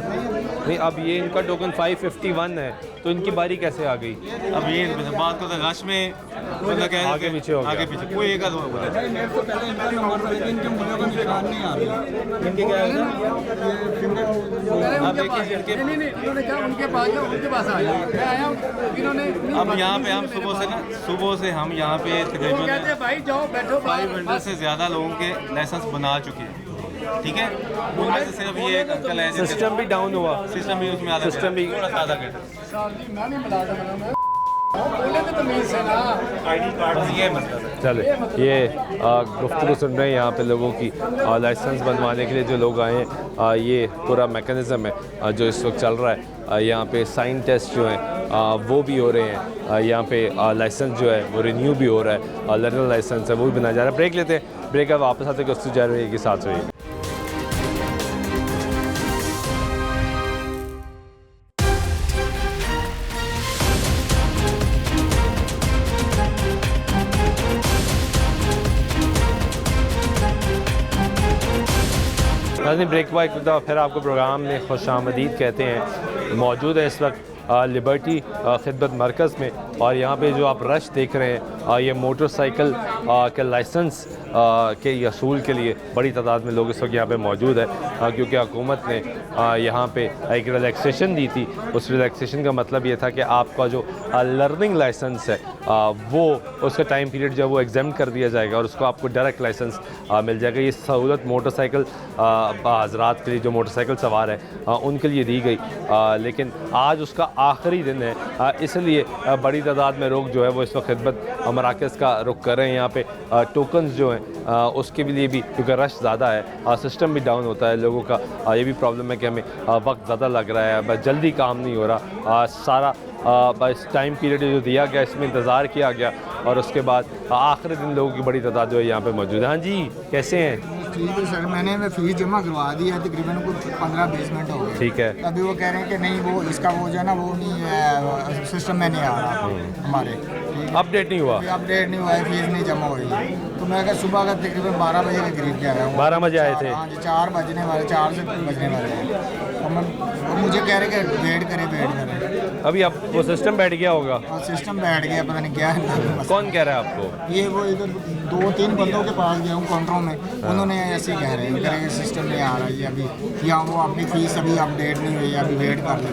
नहीं, अब ये इनका टोकन 551 है तो इनकी बारी कैसे आ गई? अब ये बात को रश में आगे पीछे हो गया, आगे पीछे कोई एक आदमी बोला मेरे से पहले इनका नंबर था, लेकिन इनके मुझे कोई निशान नहीं आ रहा। इनके क्या है आप देखिए उनके पास आया, मैं आया इन्होंने। अब यहाँ पे हम सुबह से हम यहाँ पे तकरीबन भाई जाओ बैठो, 500 से ज़्यादा लोगों के लाइसेंस बना चुके हैं। ठीक है, उनमें से सिर्फ ये एक अंकल है। सिस्टम भी डाउन हुआ, सिस्टम भी उसमें आधा, सिस्टम भी थोड़ा सा आधा घंटा। ये मतलब चले, ये गुफ्तगू सुन रहे हैं यहाँ पे लोगों की लाइसेंस बनवाने के लिए जो लोग आए हैं। ये पूरा मैकेनिज़्म है जो इस वक्त चल रहा है। यहाँ पे साइन टेस्ट जो हैं वो भी हो रहे हैं, यहाँ पे लाइसेंस जो है वो रिन्यू भी हो रहा है, लर्नर लाइसेंस है वो भी बनाया जा रहा है। ब्रेक लेते हैं, ब्रेक अब वापस आते हैं, उससे जा रही है कि साथ रही। ब्रेक बाइक फिर आपको प्रोग्राम में खुशामदीद कहते हैं। मौजूद है इस वक्त लिबर्टी खिदमत मरकज़ में, और यहाँ पे जो आप रश देख रहे हैं ये मोटरसाइकिल के लाइसेंस के असूल के लिए बड़ी तादाद में लोग इस वक्त यहाँ पे मौजूद है, क्योंकि हुकूमत ने यहाँ पे एक रिलैक्सेशन दी थी। उस रिलैक्सेशन का मतलब ये था कि आपका जो लर्निंग लाइसेंस है वो उसका टाइम पीरियड जो है वो एग्जाम कर दिया जाएगा और उसको आपको डायरेक्ट लाइसेंस मिल जाएगा। ये सहूलत मोटरसाइकिल हज़रात के लिए जो मोटरसाइकिल सवार है उनके लिए दी गई, लेकिन आज उसका आखिरी दिन है, इसलिए बड़ी तादाद में लोग जो है वो इस वक्त खिदमत मराकज़ का रुख कर रहे हैं। यहाँ पे टोकन्स जो हैं उसके लिए भी, क्योंकि रश ज़्यादा है, सिस्टम भी डाउन होता है लोगों का। ये भी प्रॉब्लम है कि हमें वक्त ज़्यादा लग रहा है, बस जल्दी काम नहीं हो रहा। सारा बस टाइम पीरियड जो दिया गया इसमें इंतज़ार किया गया और उसके बाद आखिरी दिन लोगों की बड़ी तादाद जो है यहाँ पे मौजूद है। हाँ जी, कैसे हैं? ठीक है सर, मैंने फीस जमा करवा दी है, तकरीबन कुछ 15-20 मिनट हो गए। ठीक है, अभी वो कह रहे हैं कि नहीं वो इसका वो जो है ना वो नहीं सिस्टम में नहीं आ रहा हमारे। ठीक अपडेट नहीं हुआ? अपडेट नहीं हुआ है, फीस नहीं जमा हुई। तो मैं अगर सुबह का तकरीबन 12 बजे के करीब के आया हूँ। 12 बजे आए थे? हाँ जी, 4 बजने वाले, 4 से बजने वाले हैं। और मुझे कह रहे कि वेट करें। अभी अब वो सिस्टम बैठ गया होगा? हाँ, सिस्टम बैठ गया, पता नहीं क्या है। कौन कह रहा है आपको? ये वो इधर 2-3 बंदों के पास गया हूँ काउंटरों में, उन्होंने ऐसे ही कह रहे हैं कि सिस्टम नहीं आ रहा है अभी, या वो अपनी फीस अभी अपडेट नहीं हुई, अभी वेट कर ले।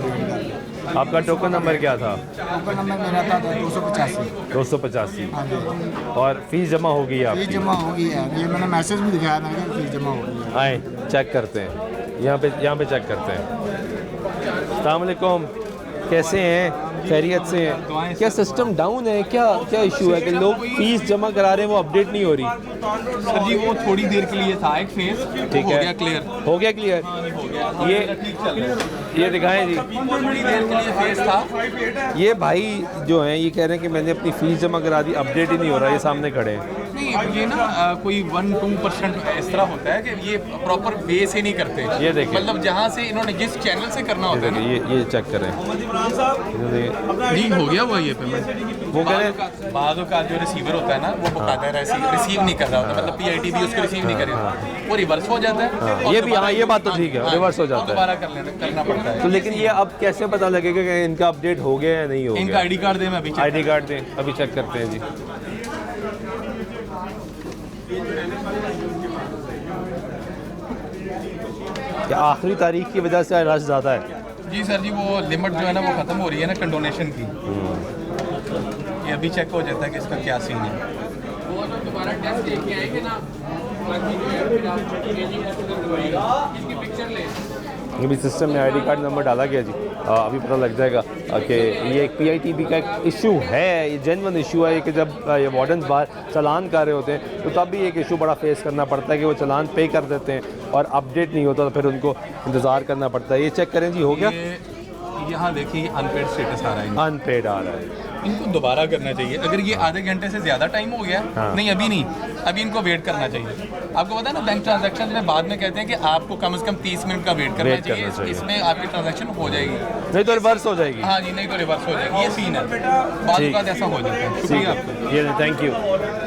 आपका टोकन नंबर क्या था? टोकन नंबर मेरा था 285। 285? हाँ जी। और फीस जमा हो गई है? फीस जमा हो गई है, ये मैंने मैसेज भी दिखाया था कि फीस जमा हो गई है। आए चेक करते हैं, यहाँ पे चेक करते हैं। अस्सलाम वालेकुम, कैसे हैं? खैरियत से हैं? क्या सिस्टम डाउन है? क्या इशू है कि लोग फीस जमा करा रहे हैं, वो अपडेट नहीं हो रही? सर जी वो थोड़ी देर के लिए था एक फेस, ठीक है, हो गया क्लियर। ये दिखाएं जी, थोड़ी देर के लिए फेस था। ये भाई जो हैं ये कह रहे हैं कि मैंने अपनी फीस जमा करा दी, अपडेट ही नहीं हो रहा। ये सामने खड़े हैं। नहीं, ये ना कोई 1-2% इस तरह होता है कि ये प्रॉपर वे से नहीं करते। ये देखें, मतलब जहाँ से इन्होंने जिस चैनल से करना होता है, ये चेक करें। नहीं हो गया वो ये पेमेंट। वो कह रहे हैं बाद का जो रिसीवर होता है ना, वो बकायदा रिसीव नहीं कर रहा होता, मतलब PIT भी उसको रिसीव नहीं करेगा, वो रिवर्स हो जाता है। ये भी, हाँ ये बात तो ठीक है, रिवर्स हो जाता है, दोबारा करना पड़ता है। तो लेकिन ये अब कैसे पता लगेगा कि इनका अपडेट हो गया या नहीं हो गया? इनका ID कार्ड दें, मैं अभी ID कार्ड दें, अभी चेक करते हैं जी। क्या आखिरी तारीख की वजह से रश ज़्यादा है? जी सर जी, वो लिमिट जो है ना वो ख़त्म हो रही है ना कंडोनेशन की, ये अभी चेक हो जाता है कि इसका क्या सीन है। वो दोबारा टेस्ट लेके आएंगे ना, इसकी पिक्चर ले। ये भी सिस्टम में ID कार्ड नंबर डाला गया जी। अभी पता लग जाएगा कि ये एक PITB का एक इशू है, ये जेन्युइन इशू है कि जब ये वार्डन बाहर चालान कर रहे होते हैं तो तब भी एक इशू बड़ा फेस करना पड़ता है कि वो चालान पे कर देते हैं और अपडेट नहीं होता, तो फिर उनको इंतज़ार करना पड़ता है। ये चेक करें जी, हो गया? यहाँ देखिए अनपेड स्टेटस आ रहा है, अनपेड आ रहा है। इनको दोबारा करना चाहिए। अगर ये आधे घंटे से ज़्यादा टाइम हो गया, नहीं अभी नहीं, अभी इनको वेट करना चाहिए। आपको पता है ना, बैंक ट्रांजैक्शन में बाद में कहते हैं कि आपको कम से कम 30 मिनट का वेट करना चाहिए, इसमें आपकी ट्रांजैक्शन हो जाएगी, नहीं तो रिवर्स हो जाएगी। हाँ जी, नहीं तो रिवर्स हो जाएगी, ये सीन है, बाद में ऐसा हो जाता है। शुक्रिया आपका, ये थैंक यू।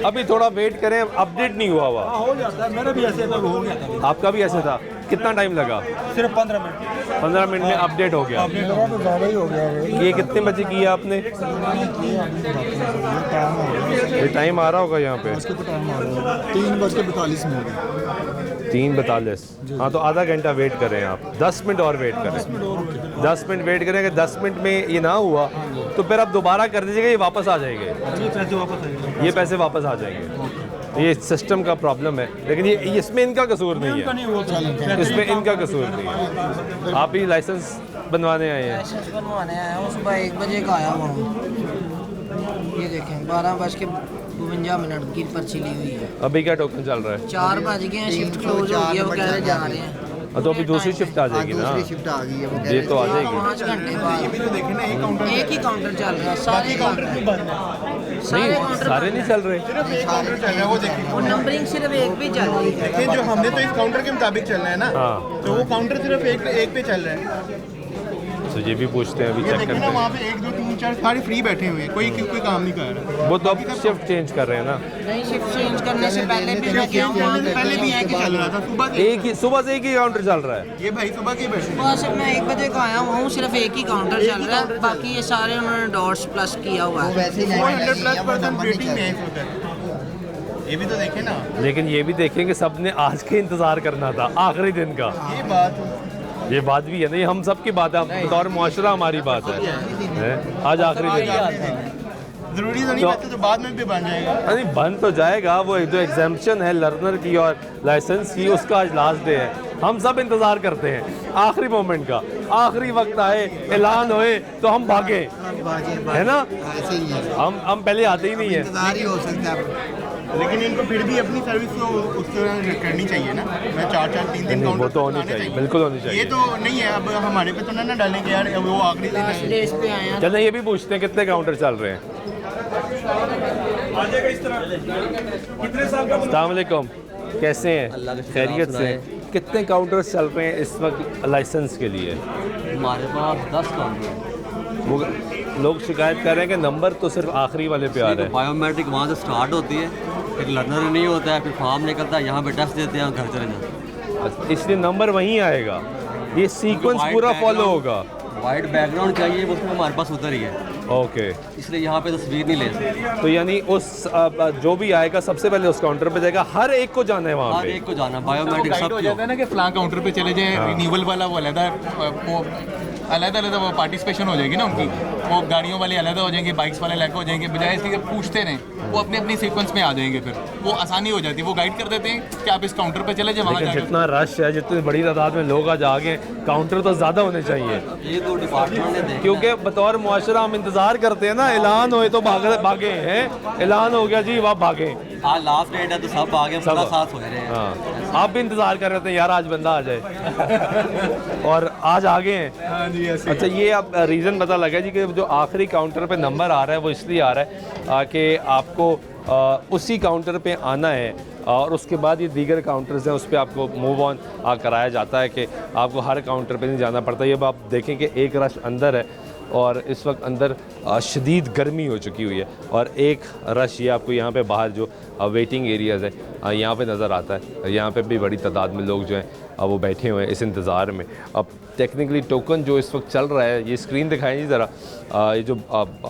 अभी थोड़ा वेट करें, अपडेट नहीं हुआ हुआ। हो जाता है, मेरा भी ऐसे था, हो गया था। आपका भी ऐसे था? कितना टाइम लगा? सिर्फ 15 मिनट। 15 मिनट में अपडेट हो गया? अपडेट तो ज़्यादा ही हो गया। ये कितने बजे किया आपने? ये टाइम आ रहा होगा यहाँ पे, 3:42 मिनट। 3:42। हाँ तो आधा घंटा वेट करें आप, 10 मिनट और वेट करें। 10 मिनट वेट करें, अगर 10 मिनट में ये ना हुआ तो फिर आप दोबारा कर दीजिएगा, ये वापस आ जाएंगे, ये पैसे वापस आ जाएंगे। ये सिस्टम का प्रॉब्लम है, लेकिन ये इसमें इनका कसूर नहीं है, इसमें इनका कसूर नहीं है। आप ही लाइसेंस बनवाने आए हैं? लाइसेंस बनवाने आया हूँ, सुबह 1 बजे का आया हुआ हूँ। ये देखें 12:52 की पर्ची ली हुई है। अभी क्या टोकन चल रहा है? 4 बज गए हैं, शिफ्ट क्लोज हो गया, वो कह रहे जा रहे हैं। तो अभी दूसरी शिफ्ट आ जाएगी ना? शिफ्ट आ गई है, वो ये तो आ जाएगी 5 घंटे बाद। ये भी तो देखें ना, एक काउंटर, एक ही काउंटर चल रहा है, सारे काउंटर सारे नहीं चल रहे। सिर्फ एक काउंटर चल रहा है, वो देखिए, और नंबरिंग सिर्फ एक भी चल रही है। देखिए जो हमने तो इस काउंटर के मुताबिक चलना है ना, तो वो काउंटर सिर्फ एक पे चल रहा है। तो ये भी पूछते हैं, अभी चेक करते हैं। वहाँ पे 1 2 3 4 सारे फ्री बैठे हुए हैं, कोई काम नहीं कर रहा। वो तो अब शिफ्ट चेंज कर रहे हैं ना? नहीं, शिफ्ट चेंज करने से पहले भी मैं गया हूँ, पहले भी एक ही चल रहा था, सुबह से एक ही काउंटर चल रहा है। ये भाई सुबह के बैठे, सुबह से मैं 1 बजे का आया हूँ, सिर्फ एक ही काउंटर चल रहा है, बाकी ये सारे उन्होंने डॉट्स प्लस किया हुआ है। 100+ वेटिंग में है। ये भी तो देखें ना, लेकिन ये भी देखेंगे सबने आज के इंतजार करना था, आखिरी दिन का। ये बात भी है, नहीं हम सब की बात है, बतौर मुआशरा हमारी बात है। आज आखिरी दिन जरूरी तो नहीं है, तो बाद में भी बन जाएगा। नहीं बन तो जाएगा, वो जो एग्जाम्पशन है लर्नर की और लाइसेंस की, उसका आज लास्ट डे है। हम सब इंतजार करते हैं आखिरी मोमेंट का, आखिरी वक्त आए, ऐलान होए तो हम भागे, है ना? ऐसे ही है, हम पहले आते ही नहीं है, इंतजार ही हो सकता है। लेकिन इनको फिर भी अपनी सर्विस को उस तरह करनी चाहिए ना। मैं 4-4 3 काउंटर, वो तो होनी चाहिए, बिल्कुल होनी चाहिए। ये तो नहीं है, अब हमारे पे तो ना डालेंगे यार, वो आखिरी दिन है। चलना, ये भी पूछते हैं कितने काउंटर चल रहे हैं। अस्सलाम वालेकुम, कैसे हैं? खैरियत से? कितने काउंटर्स चल रहे हैं इस वक्त लाइसेंस के लिए? हमारे पास 10 काउंटर। वो लोग शिकायत कर रहे हैं कि नंबर तो सिर्फ आखिरी वाले पे आ रहा है। बायोमेट्रिक वहाँ से स्टार्ट होती है, फिर लर्नर नहीं होता है, फिर फॉर्म निकलता है, यहाँ पे टेस्ट देते हैं, घर चले जाते अच्छा, इसलिए नंबर वहीं आएगा, ये सीक्वेंस पूरा फॉलो होगा। वाइट बैकग्राउंड चाहिए, उसमें हमारे पास उधर ही है, ओके, इसलिए यहाँ पे तस्वीर नहीं ले सकते। तो यानी उस जो भी आएगा सबसे पहले उस काउंटर पे जाएगा, हर एक को जाना है वहाँ पे, हर एक को जाना, बायोमेट्रिक सब हो जाता है ना कि फ्लां काउंटर पे चले जाए, रिन्यूअल वाला वो अलग वो पार्टिसिपेशन हो जाएगी ना उनकी, वो गाड़ियों वाले अलग हो जाएंगे, बाइक्स वाले अलग हो जाएंगे, बजाय इसके पूछते नहीं, वो अपनी अपनी सीक्वेंस में आ जाएंगे, फिर वो आसानी हो जाती है, वो गाइड कर देते हैं कि आप इस काउंटर पे चले जाए, वहाँ जाकर। जितना रश है, जितनी बड़ी तादाद में लोग आज आ गए, काउंटर तो ज़्यादा होने चाहिए, ये तो डिपार्टमेंट ने क्योंकि बतौर मुआशरा हम इंतज़ार करते हैं ना, ऐलान होए तो भागे हैं, ऐलान हो गया जी, वाह भागे, आज लास्ट डेट है तो सब आ गए, सब साथ हो रहे हैं। हाँ, आप भी इंतज़ार कर रहे थे यार आज बंदा आ जाए और आज आ गए हैं। अच्छा, ये अब रीज़न पता लगा जी कि जो आखिरी काउंटर पे नंबर आ रहा है वो इसलिए आ रहा है कि आपको उसी काउंटर पे आना है और उसके बाद ये दीगर काउंटर्स हैं उस पर आपको मूव ऑन कराया जाता है कि आपको हर काउंटर पे नहीं जाना पड़ता। ये अब आप देखें कि एक रश अंदर है और इस वक्त अंदर शदीद गर्मी हो चुकी हुई है और एक रश ये आपको यहाँ पे बाहर जो वेटिंग एरियाज़ है यहाँ पे नज़र आता है। यहाँ पे भी बड़ी तादाद में लोग जो हैं वो बैठे हुए हैं इस इंतज़ार में। अब टेक्निकली टोकन जो इस वक्त चल रहा है, ये स्क्रीन दिखाएं जी ज़रा, ये जो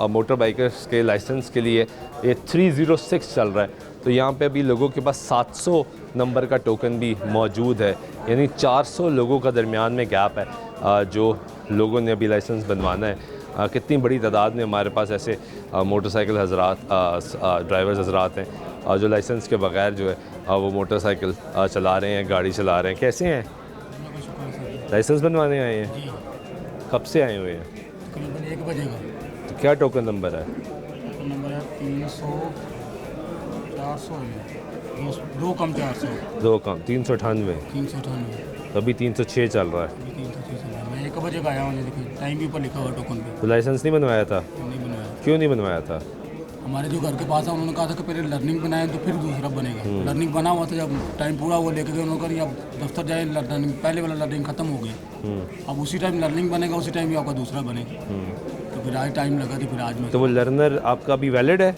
मोटर बाइकर्स के लाइसेंस के लिए ये 306 चल रहा है, तो यहाँ पे अभी लोगों के पास 700 नंबर का टोकन भी मौजूद है, यानी 400 लोगों का दरमियान में गैप है जो लोगों ने अभी लाइसेंस बनवाना है। कितनी बड़ी तादाद में हमारे पास ऐसे मोटरसाइकिल हजरात ड्राइवर्स हजरात हैं जो लाइसेंस के बगैर जो है वो मोटरसाइकिल चला रहे हैं, गाड़ी चला रहे हैं। कैसे हैं? लाइसेंस बनवाने आए हैं? कब से आए हुए हैं? तकरीबन 1 बजे का। तो क्या टोकन नंबर है? नंबर है 300 400 है, 2 कम 400, 2 कम 398, 398, तो अभी 306 चल रहा है। 306 चल रहा है। मैं 1 बजे का आया हूँ, देखिए टाइम भी ऊपर लिखा हुआ टोकन पे। तो लाइसेंस नहीं बनवाया था? नहीं बनवाया। क्यों नहीं बनवाया था? हमारे जो घर के पास है उन्होंने कहा था कि पहले लर्निंग बनाए तो फिर दूसरा बनेगा। लर्निंग बना हुआ था, जब टाइम पूरा वो लेके गए उन्होंने कहा अब दफ्तर जाए, लर्निंग पहले वाला लर्निंग खत्म हो गई, अब उसी टाइम लर्निंग बनेगा, उसी टाइम ही आपका दूसरा बनेगा। तो फिर आज टाइम लगा, तो फिर आज में। तो वो लर्नर आपका भी वैलिड है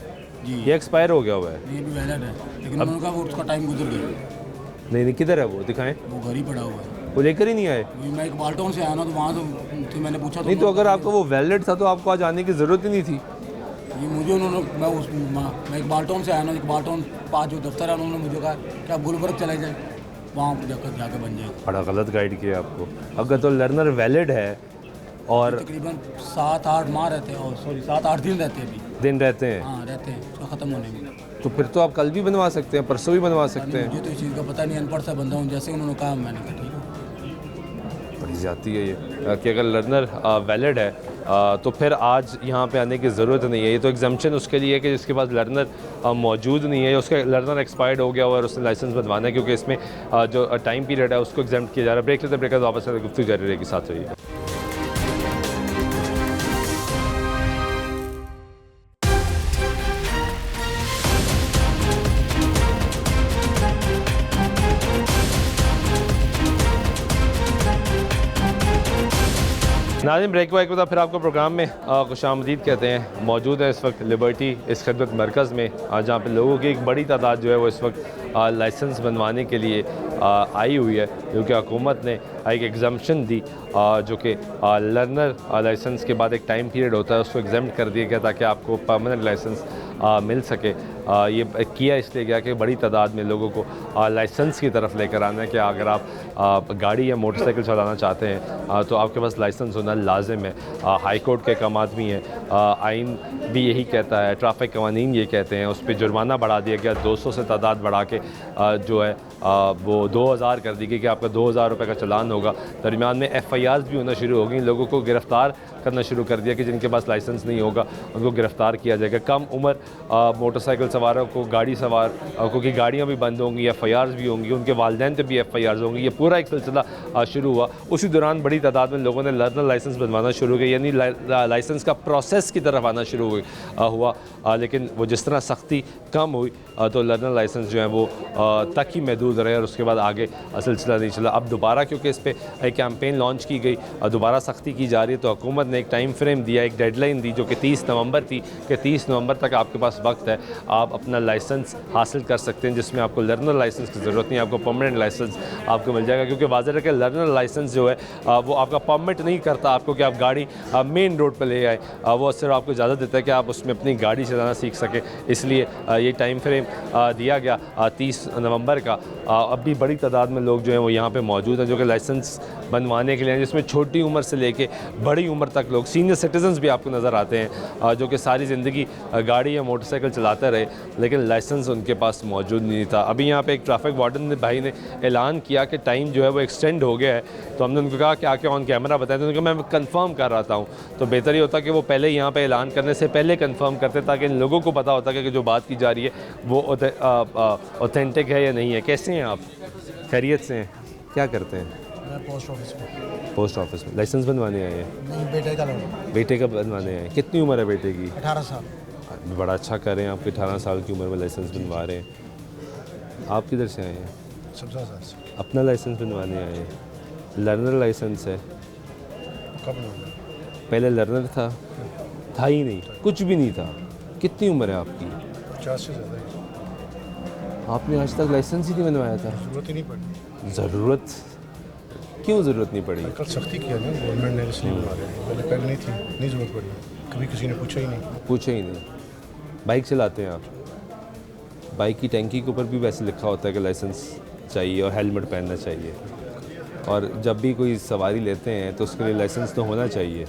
जी? ये एक्सपायर हो गया हुआ है? ये भी वैलिड है, लेकिन उन्होंने कहा वो उसका टाइम गुजर गया। नहीं, किधर है वो? दिखाएं। वो घर ही पड़ा हुआ है, वो लेकर ही नहीं आए? मैं एक बाल्टोन से आया ना, तो वहाँ तो मैंने पूछा नहीं, तो अगर आपको वो वैलिड था तो आपको आज आने की ज़रूरत ही नहीं थी। ये मुझे उन्होंने मैं एक बाल्टोन से आया ना, एक बाल्टोन पास जो दफ्तर है, उन्होंने मुझे कहा कि आप गुलबर्ग चले जाएँ, वहाँ जाकर बन जाएगा। बड़ा गलत गाइड किया आपको। अगर तो लर्नर वैलिड है और तकरीबन 7-8 माह रहते हैं, और सॉरी 7-8 दिन रहते हैं, अभी दिन रहते हैं। हाँ रहते हैं, उसका ख़त्म होने में। तो फिर तो आप कल भी बनवा सकते हैं, परसों भी बनवा सकते हैं। मुझे तो इस चीज़ का पता नहीं, अनपढ़ सा बंदा हूँ, जैसे उन्होंने कहा मैंने कहा ठीक है। बड़ी ज़्यादती है ये कि अगर लर्नर वैलिड है तो फिर आज यहाँ पे आने की ज़रूरत नहीं है। ये तो एग्जाम्पशन उसके लिए है कि जिसके पास लर्नर मौजूद नहीं है, उसका लर्नर एक्सपायर्ड हो गया हुआ और उसने लाइसेंस बनवाना है, क्योंकि इसमें जो टाइम पीरियड है उसको एग्जाम किया जा रहा है। ब्रेक लेते ब्रेक वापस गुफ्तगू जारी रहेगी, साथ रहिए। नाज़रीन, ब्रेक के बाद फिर आपको प्रोग्राम में खुशामदीद कहते हैं। मौजूद है इस वक्त लिबर्टी इस खिदमत मरकज़ में, जहाँ पे लोगों की एक बड़ी तादाद जो है वो इस वक्त लाइसेंस बनवाने के लिए आई हुई है, क्योंकि हुकूमत ने एक एग्जाम्पशन दी जो कि लर्नर लाइसेंस के बाद एक टाइम पीरियड होता है, उसको एग्जाम्प्ट कर दिया गया ताकि आपको परमानेंट लाइसेंस मिल सके। ये किया इसलिए गया कि बड़ी तादाद में लोगों को लाइसेंस की तरफ लेकर आना है कि अगर आप गाड़ी या मोटरसाइकिल चलाना चाहते हैं तो आपके पास लाइसेंस होना लाजिम है। हाई कोर्ट के काम आदमी है, आइन भी यही कहता है, ट्रैफिक कवानीन ये कहते हैं। उस पर जुर्माना बढ़ा दिया गया, 200 से तादाद बढ़ा के जो है वो 2000 कर दी गई कि आपका 2000 रुपये का चालान होगा। दरमियान में FIRs भी होना शुरू हो गई, लोगों को गिरफ़्तार करना शुरू कर दिया कि जिनके पास लाइसेंस नहीं होगा उनको गिरफ़्तार किया जाएगा। कम उम्र मोटरसाइकिल सवारों को गाड़ी सवार क्योंकि गाड़ियाँ भी बंद होंगी, FIRs भी होंगी, उनके वालिदैन पे भी FIRs होंगी, ये पूरा एक सिलसिला शुरू हुआ। उसी दौरान बड़ी तादाद में लोगों ने लर्नर लाइसेंस बनवाना शुरू किया, यानी लाइसेंस का प्रोसेस की तरफ आना शुरू हुआ। लेकिन वो जिस तरह सख्ती कम हुई तो लर्नर लाइसेंस जो है वो तक ही महदूद रहे और उसके बाद आगे सिलसिला नहीं चला। अब दोबारा क्योंकि इस पर एक कैंपेन लॉन्च की गई, दोबारा सख्ती की जा रही है, तो हुकूमत ने एक टाइम फ्रेम दिया, एक डेडलाइन दी जो कि 30 नवंबर थी कि 30 नवंबर तक आपके पास वक्त है, आप अपना लाइसेंस हासिल कर सकते हैं, जिसमें आपको लर्नर लाइसेंस की ज़रूरत नहीं, आपको परमानेंट लाइसेंस आपको मिल जाएगा। क्योंकि वाज़ेह है कि लर्नर लाइसेंस जो है वो आपका परमिट नहीं करता आपको कि आप गाड़ी मेन रोड पर ले आए, वो सिर्फ आपको इजाज़त देता है कि आप उसमें अपनी गाड़ी चलाना सीख सकें। इसलिए ये टाइम फ्रेम दिया गया 30 नवंबर का। अब भी बड़ी तादाद में लोग जो हैं वो यहाँ पे मौजूद हैं जो कि लाइसेंस बनवाने के लिए, जिसमें छोटी उम्र से लेके बड़ी उम्र तक लोग, सीनियर सिटीजन्स भी आपको नज़र आते हैं जो कि सारी ज़िंदगी गाड़ी या मोटरसाइकिल चलाते रहे लेकिन लाइसेंस उनके पास मौजूद नहीं था। अभी यहाँ पे एक ट्रैफिक वार्डन ने भाई ने ऐलान किया कि टाइम जो है वो एक्सटेंड हो गया है, तो हमने उनको कहा कि आके ऑन कैमरा बताएं, तो उन्होंने कहा मैं कंफर्म कर रहा हूँ। तो बेहतर ये होता कि वो पहले यहाँ पे ऐलान करने से पहले कंफर्म करते ताकि इन लोगों को पता होता कि जो बात की जा रही है वो ऑथेंटिक है या नहीं है। कैसे हैं आप? खैरियत से हैं? क्या करते हैं? मैं पोस्ट ऑफिस में। पोस्ट ऑफिस में लाइसेंस बनवाने आए हैं? नहीं, बेटे का लोन। बेटे का बनवाने आए हैं? कितनी उम्र है बेटे की? 18 साल। बड़ा अच्छा कर रहे हैं, आपके 18 साल की उम्र में लाइसेंस बनवा रहे हैं। आप किधर से आए हैं? सबसा साल से। अपना लाइसेंस बनवाने आए हैं? लर्नर लाइसेंस है? कब लोन? पहले लर्नर था ही नहीं, कुछ भी नहीं था। कितनी उम्र है आपकी? 50 से ज़्यादा। आपने आज तक लाइसेंस ही नहीं बनवाया था? ज़रूरत ही नहीं पड़ी। ज़रूरत क्यों ज़रूरत नहीं पड़ी? कल सख्ती किया ना गवर्नमेंट ने, इसलिए बनवा रहे हैं। पहले नहीं थी, नहीं ज़रूरत पड़ी, कभी किसी ने पूछा ही नहीं। पूछा ही नहीं। बाइक चलाते हैं आप? बाइक की टैंकी के ऊपर भी वैसे लिखा होता है कि लाइसेंस चाहिए और हेलमेट पहनना चाहिए, और जब भी कोई सवारी लेते हैं तो उसके लिए लाइसेंस तो होना चाहिए,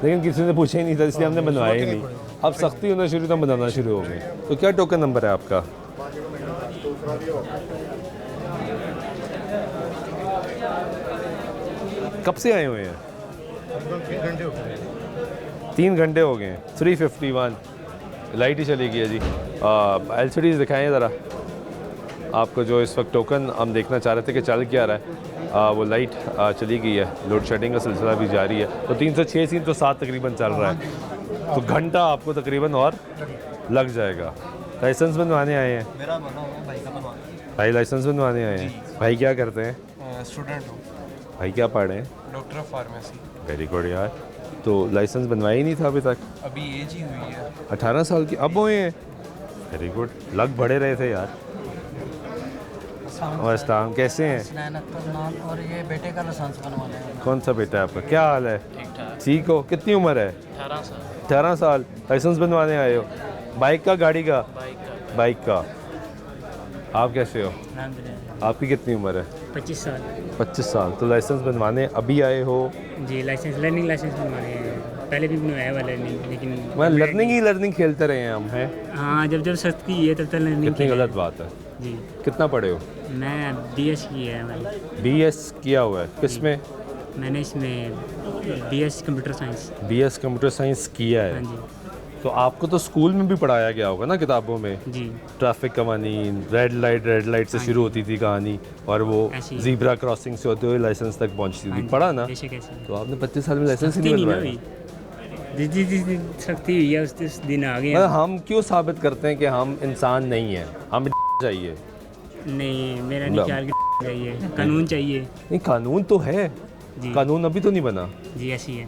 लेकिन किसी ने पूछा ही नहीं था, इसलिए हमने बनवाया ही नहीं। अब सख्ती होना शुरू तो हम बनाना शुरू हो गए। तो क्या टोकन नंबर है आपका? कब से आए हुए हैं? 3 घंटे हो गए हैं। 351 लाइट ही चली गई है जी। LCDs दिखाएं ज़रा आपको, जो इस वक्त टोकन हम देखना चाह रहे थे कि चल क्या रहा है, वो लाइट चली गई है। लोड शेडिंग का सिलसिला भी जारी है। तो 306 307 तकरीबन चल रहा है, तो घंटा आपको तकरीबन और लग जाएगा। लाइसेंस बनवाने आए हैं? मेरा बना हुआ भाई का बनवा। भाई लाइसेंस बनवाने आए हैं। भाई क्या करते हैं? स्टूडेंट हूँ। भाई क्या पढ़ रहे हैं? Doctor of pharmacy. Very good यार। तो लाइसेंस बनवाया ही नहीं था अभी तक? अभी एज ही हुई है। 18 साल की अब हुए हैं? Very good. लग बढ़े रहे थे यार। और इस्लाम कैसे हैं? और ये बेटे का लाइसेंस बनवाना है। कौन सा बेटा है आपका? क्या हाल है? ठीक हो? कितनी उम्र है? 18 साल। 18 साल। लाइसेंस बनवाने आए हो? बाइक का गाड़ी का? बाइक का। आप कैसे हो? आपकी कितनी उम्र है? 25 साल। 25 साल। तो लाइसेंस बनवाने अभी आए हो? जी, लाइसेंस लर्निंग लाइसेंस बनवाने हैं। पहले भी बनवाया हुआ लर्निंग, लेकिन मैं लर्निंग खेलते रहे हैं हम हैं। हाँ, जब सख्त की है तब तक लर्निंग। कितनी गलत बात है जी। कितना पढ़े हो? मैं BS किया है। मैंने BS किया हुआ है? किस में? मैंने इसमें BS computer science. BS computer science किया है। हाँ जी। तो आपको तो स्कूल में भी पढ़ाया गया होगा ना किताबों में? जी। ट्रैफिक कवानीन, रेड लाइट से शुरू होती थी कहानी, और वो ज़ीब्रा क्रॉसिंग से होते हुए लाइसेंस तक पहुंचती थी। पढ़ा ना? तो आपने 25 साल में लाइसेंस ही नहीं बनवाया? सख्ती हुई है उस दिन आ गए। हम क्यों साबित करते हैं कि हम इंसान नहीं हैं? हम चाहिए? नहीं, मेरा नहीं ख्याल चाहिए, कानून चाहिए। नहीं, कानून तो है जी। कानून अभी तो नहीं बना जी। ऐसी है,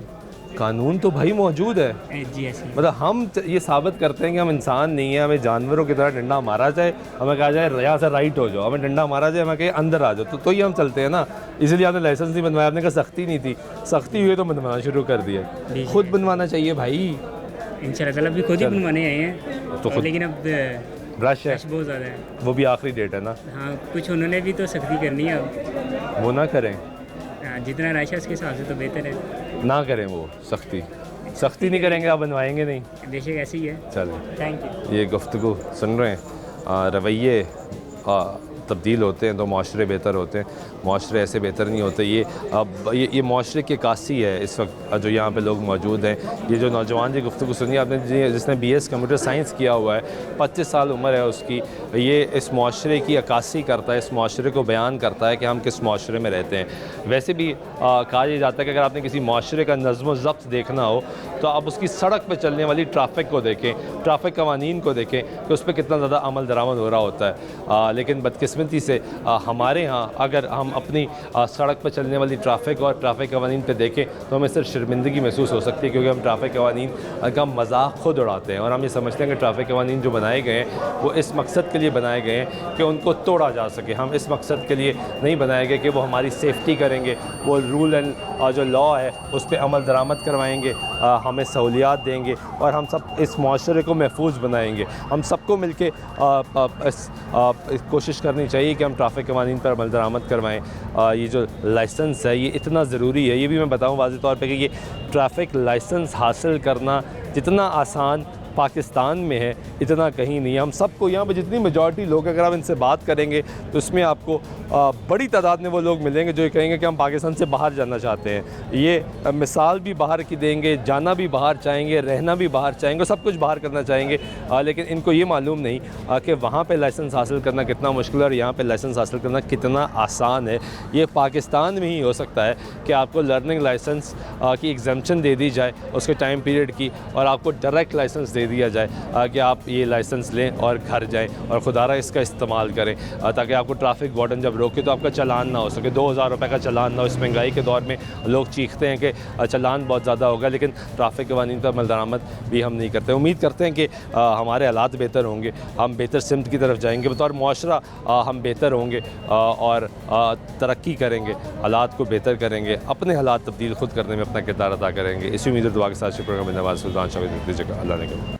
कानून तो भाई मौजूद है जी। ऐसी मतलब हम ये साबित करते हैं कि हम इंसान नहीं है। हमें जानवरों की तरह डंडा मारा जाए, हमें कहा जाए यहाँ से राइट हो जाओ, हमें डंडा मारा जाए, हमें कहे अंदर आ जाओ, तो ही हम चलते हैं ना। इसलिए आपने लाइसेंस नहीं बनवाया, आपने कहा सख्ती नहीं थी। सख्ती हुई तो बनवाना शुरू कर दिया। खुद बनवाना चाहिए भाई। इंशाल्लाह अभी खुद ही बनवाने आए हैं, तो लेकिन अब रश है बहुत ज़्यादा है। वो भी आखिरी डेट है ना। हाँ, कुछ उन्होंने भी तो सख्ती करनी है अब। वो ना करें, जितना रश है उसके हिसाब से तो बेहतर है ना करें। वो सख्ती नहीं करेंगे, आप बनवाएंगे नहीं। बेशक ऐसी है। चलो, थैंक यू। ये गुफ्तगू सुन रहे हैं, रवैये तब्दील होते हैं तो माशरे बेहतर होते हैं, माशरे ऐसे बेहतर नहीं होते। ये माशरे की अक्सी है इस वक्त जो यहाँ पे लोग मौजूद हैं। ये जो नौजवान जी गुफ्तगू सुनी आपने, जिसने BS कंप्यूटर साइंस किया हुआ है, 25 साल उम्र है उसकी, ये इस माशरे की अक्सी करता है, इस माशरे को बयान करता है कि हम किस माशरे में रहते हैं। वैसे भी कहा यह जाता है कि अगर आपने किसी माशरे का नज़्म व ज़ब्त देखना हो तो आप उसकी सड़क पर चलने वाली ट्रैफिक को देखें, ट्रैफिक कवानीन को देखें कि उस पर कितना ज़्यादा अमल दरामद हो रहा होता है। लेकिन बदकिस्मती से हमारे यहाँ अगर हम अपनी सड़क पर चलने वाली ट्रैफिक और ट्रैफिक कवानीन पे देखें तो हमें सिर्फ शर्मिंदगी महसूस हो सकती है, क्योंकि हम ट्रैफिक कवानीन का मजाक खुद उड़ाते हैं और हम ये समझते हैं कि ट्रैफिक कवानीन जो बनाए गए हैं वो इस मकसद के लिए बनाए गए हैं कि उनको तोड़ा जा सके। हम इस मकसद के लिए नहीं बनाए गए कि वो हमारी सेफ्टी करेंगे, वो रूल एंड जो लॉ है उस पर अमल दरामद करवाएंगे, हमें सहूलियात देंगे और हम सब इस माशरे को महफूज बनाएंगे। हम सबको मिल के कोशिश करनी चाहिए कि हम ट्रैफिक कवानीन पर अमल दरामद करवाएँ। ये जो लाइसेंस है ये इतना ज़रूरी है, ये भी मैं बताऊँ वाज़ेह तौर पे कि ये ट्रैफिक लाइसेंस हासिल करना जितना आसान पाकिस्तान में है इतना कहीं नहीं है। हम सबको यहाँ पे जितनी मेजॉरिटी लोग अगर आप इनसे बात करेंगे तो इसमें आपको बड़ी तादाद में वो लोग मिलेंगे जो ये कहेंगे कि हम पाकिस्तान से बाहर जाना चाहते हैं। ये मिसाल भी बाहर की देंगे, जाना भी बाहर चाहेंगे, रहना भी बाहर चाहेंगे, सब कुछ बाहर करना चाहेंगे, लेकिन इनको ये मालूम नहीं कि वहाँ पे लाइसेंस हासिल करना कितना मुश्किल है और यहाँ पे लाइसेंस हासिल करना कितना आसान है। ये पाकिस्तान में ही हो सकता है कि आपको लर्निंग लाइसेंस की एग्जम्पशन दे दी जाए उसके टाइम पीरियड की और आपको डायरेक्ट लाइसेंस दे दिया जाए कि आप ये लाइसेंस लें और घर जाएं और खुदारा इसका इस्तेमाल करें, ताकि आपको ट्रैफिक वार्डन जब रोके तो आपका चालान ना हो सके। 2000 रुपये का चालान ना हो। इस महंगाई के दौर में लोग चीखते हैं कि चालान बहुत ज़्यादा होगा, लेकिन ट्रैफिक कवानीन पर अमल दरामद भी हम नहीं करते। उम्मीद करते हैं कि हमारे हालात बेहतर होंगे, हम बेहतर सिमत की तरफ जाएंगे, बतौर मुआशरा हम बेहतर होंगे और तरक्की करेंगे, हालात को बेहतर करेंगे, अपने हालात तब्दील खुद करने में अपना किरदार अदा करेंगे। इसी उम्मीद दुआ के साथ प्रोग्राम में नवाज सुल्तान शाह दीजिएगा। अल्लाह ने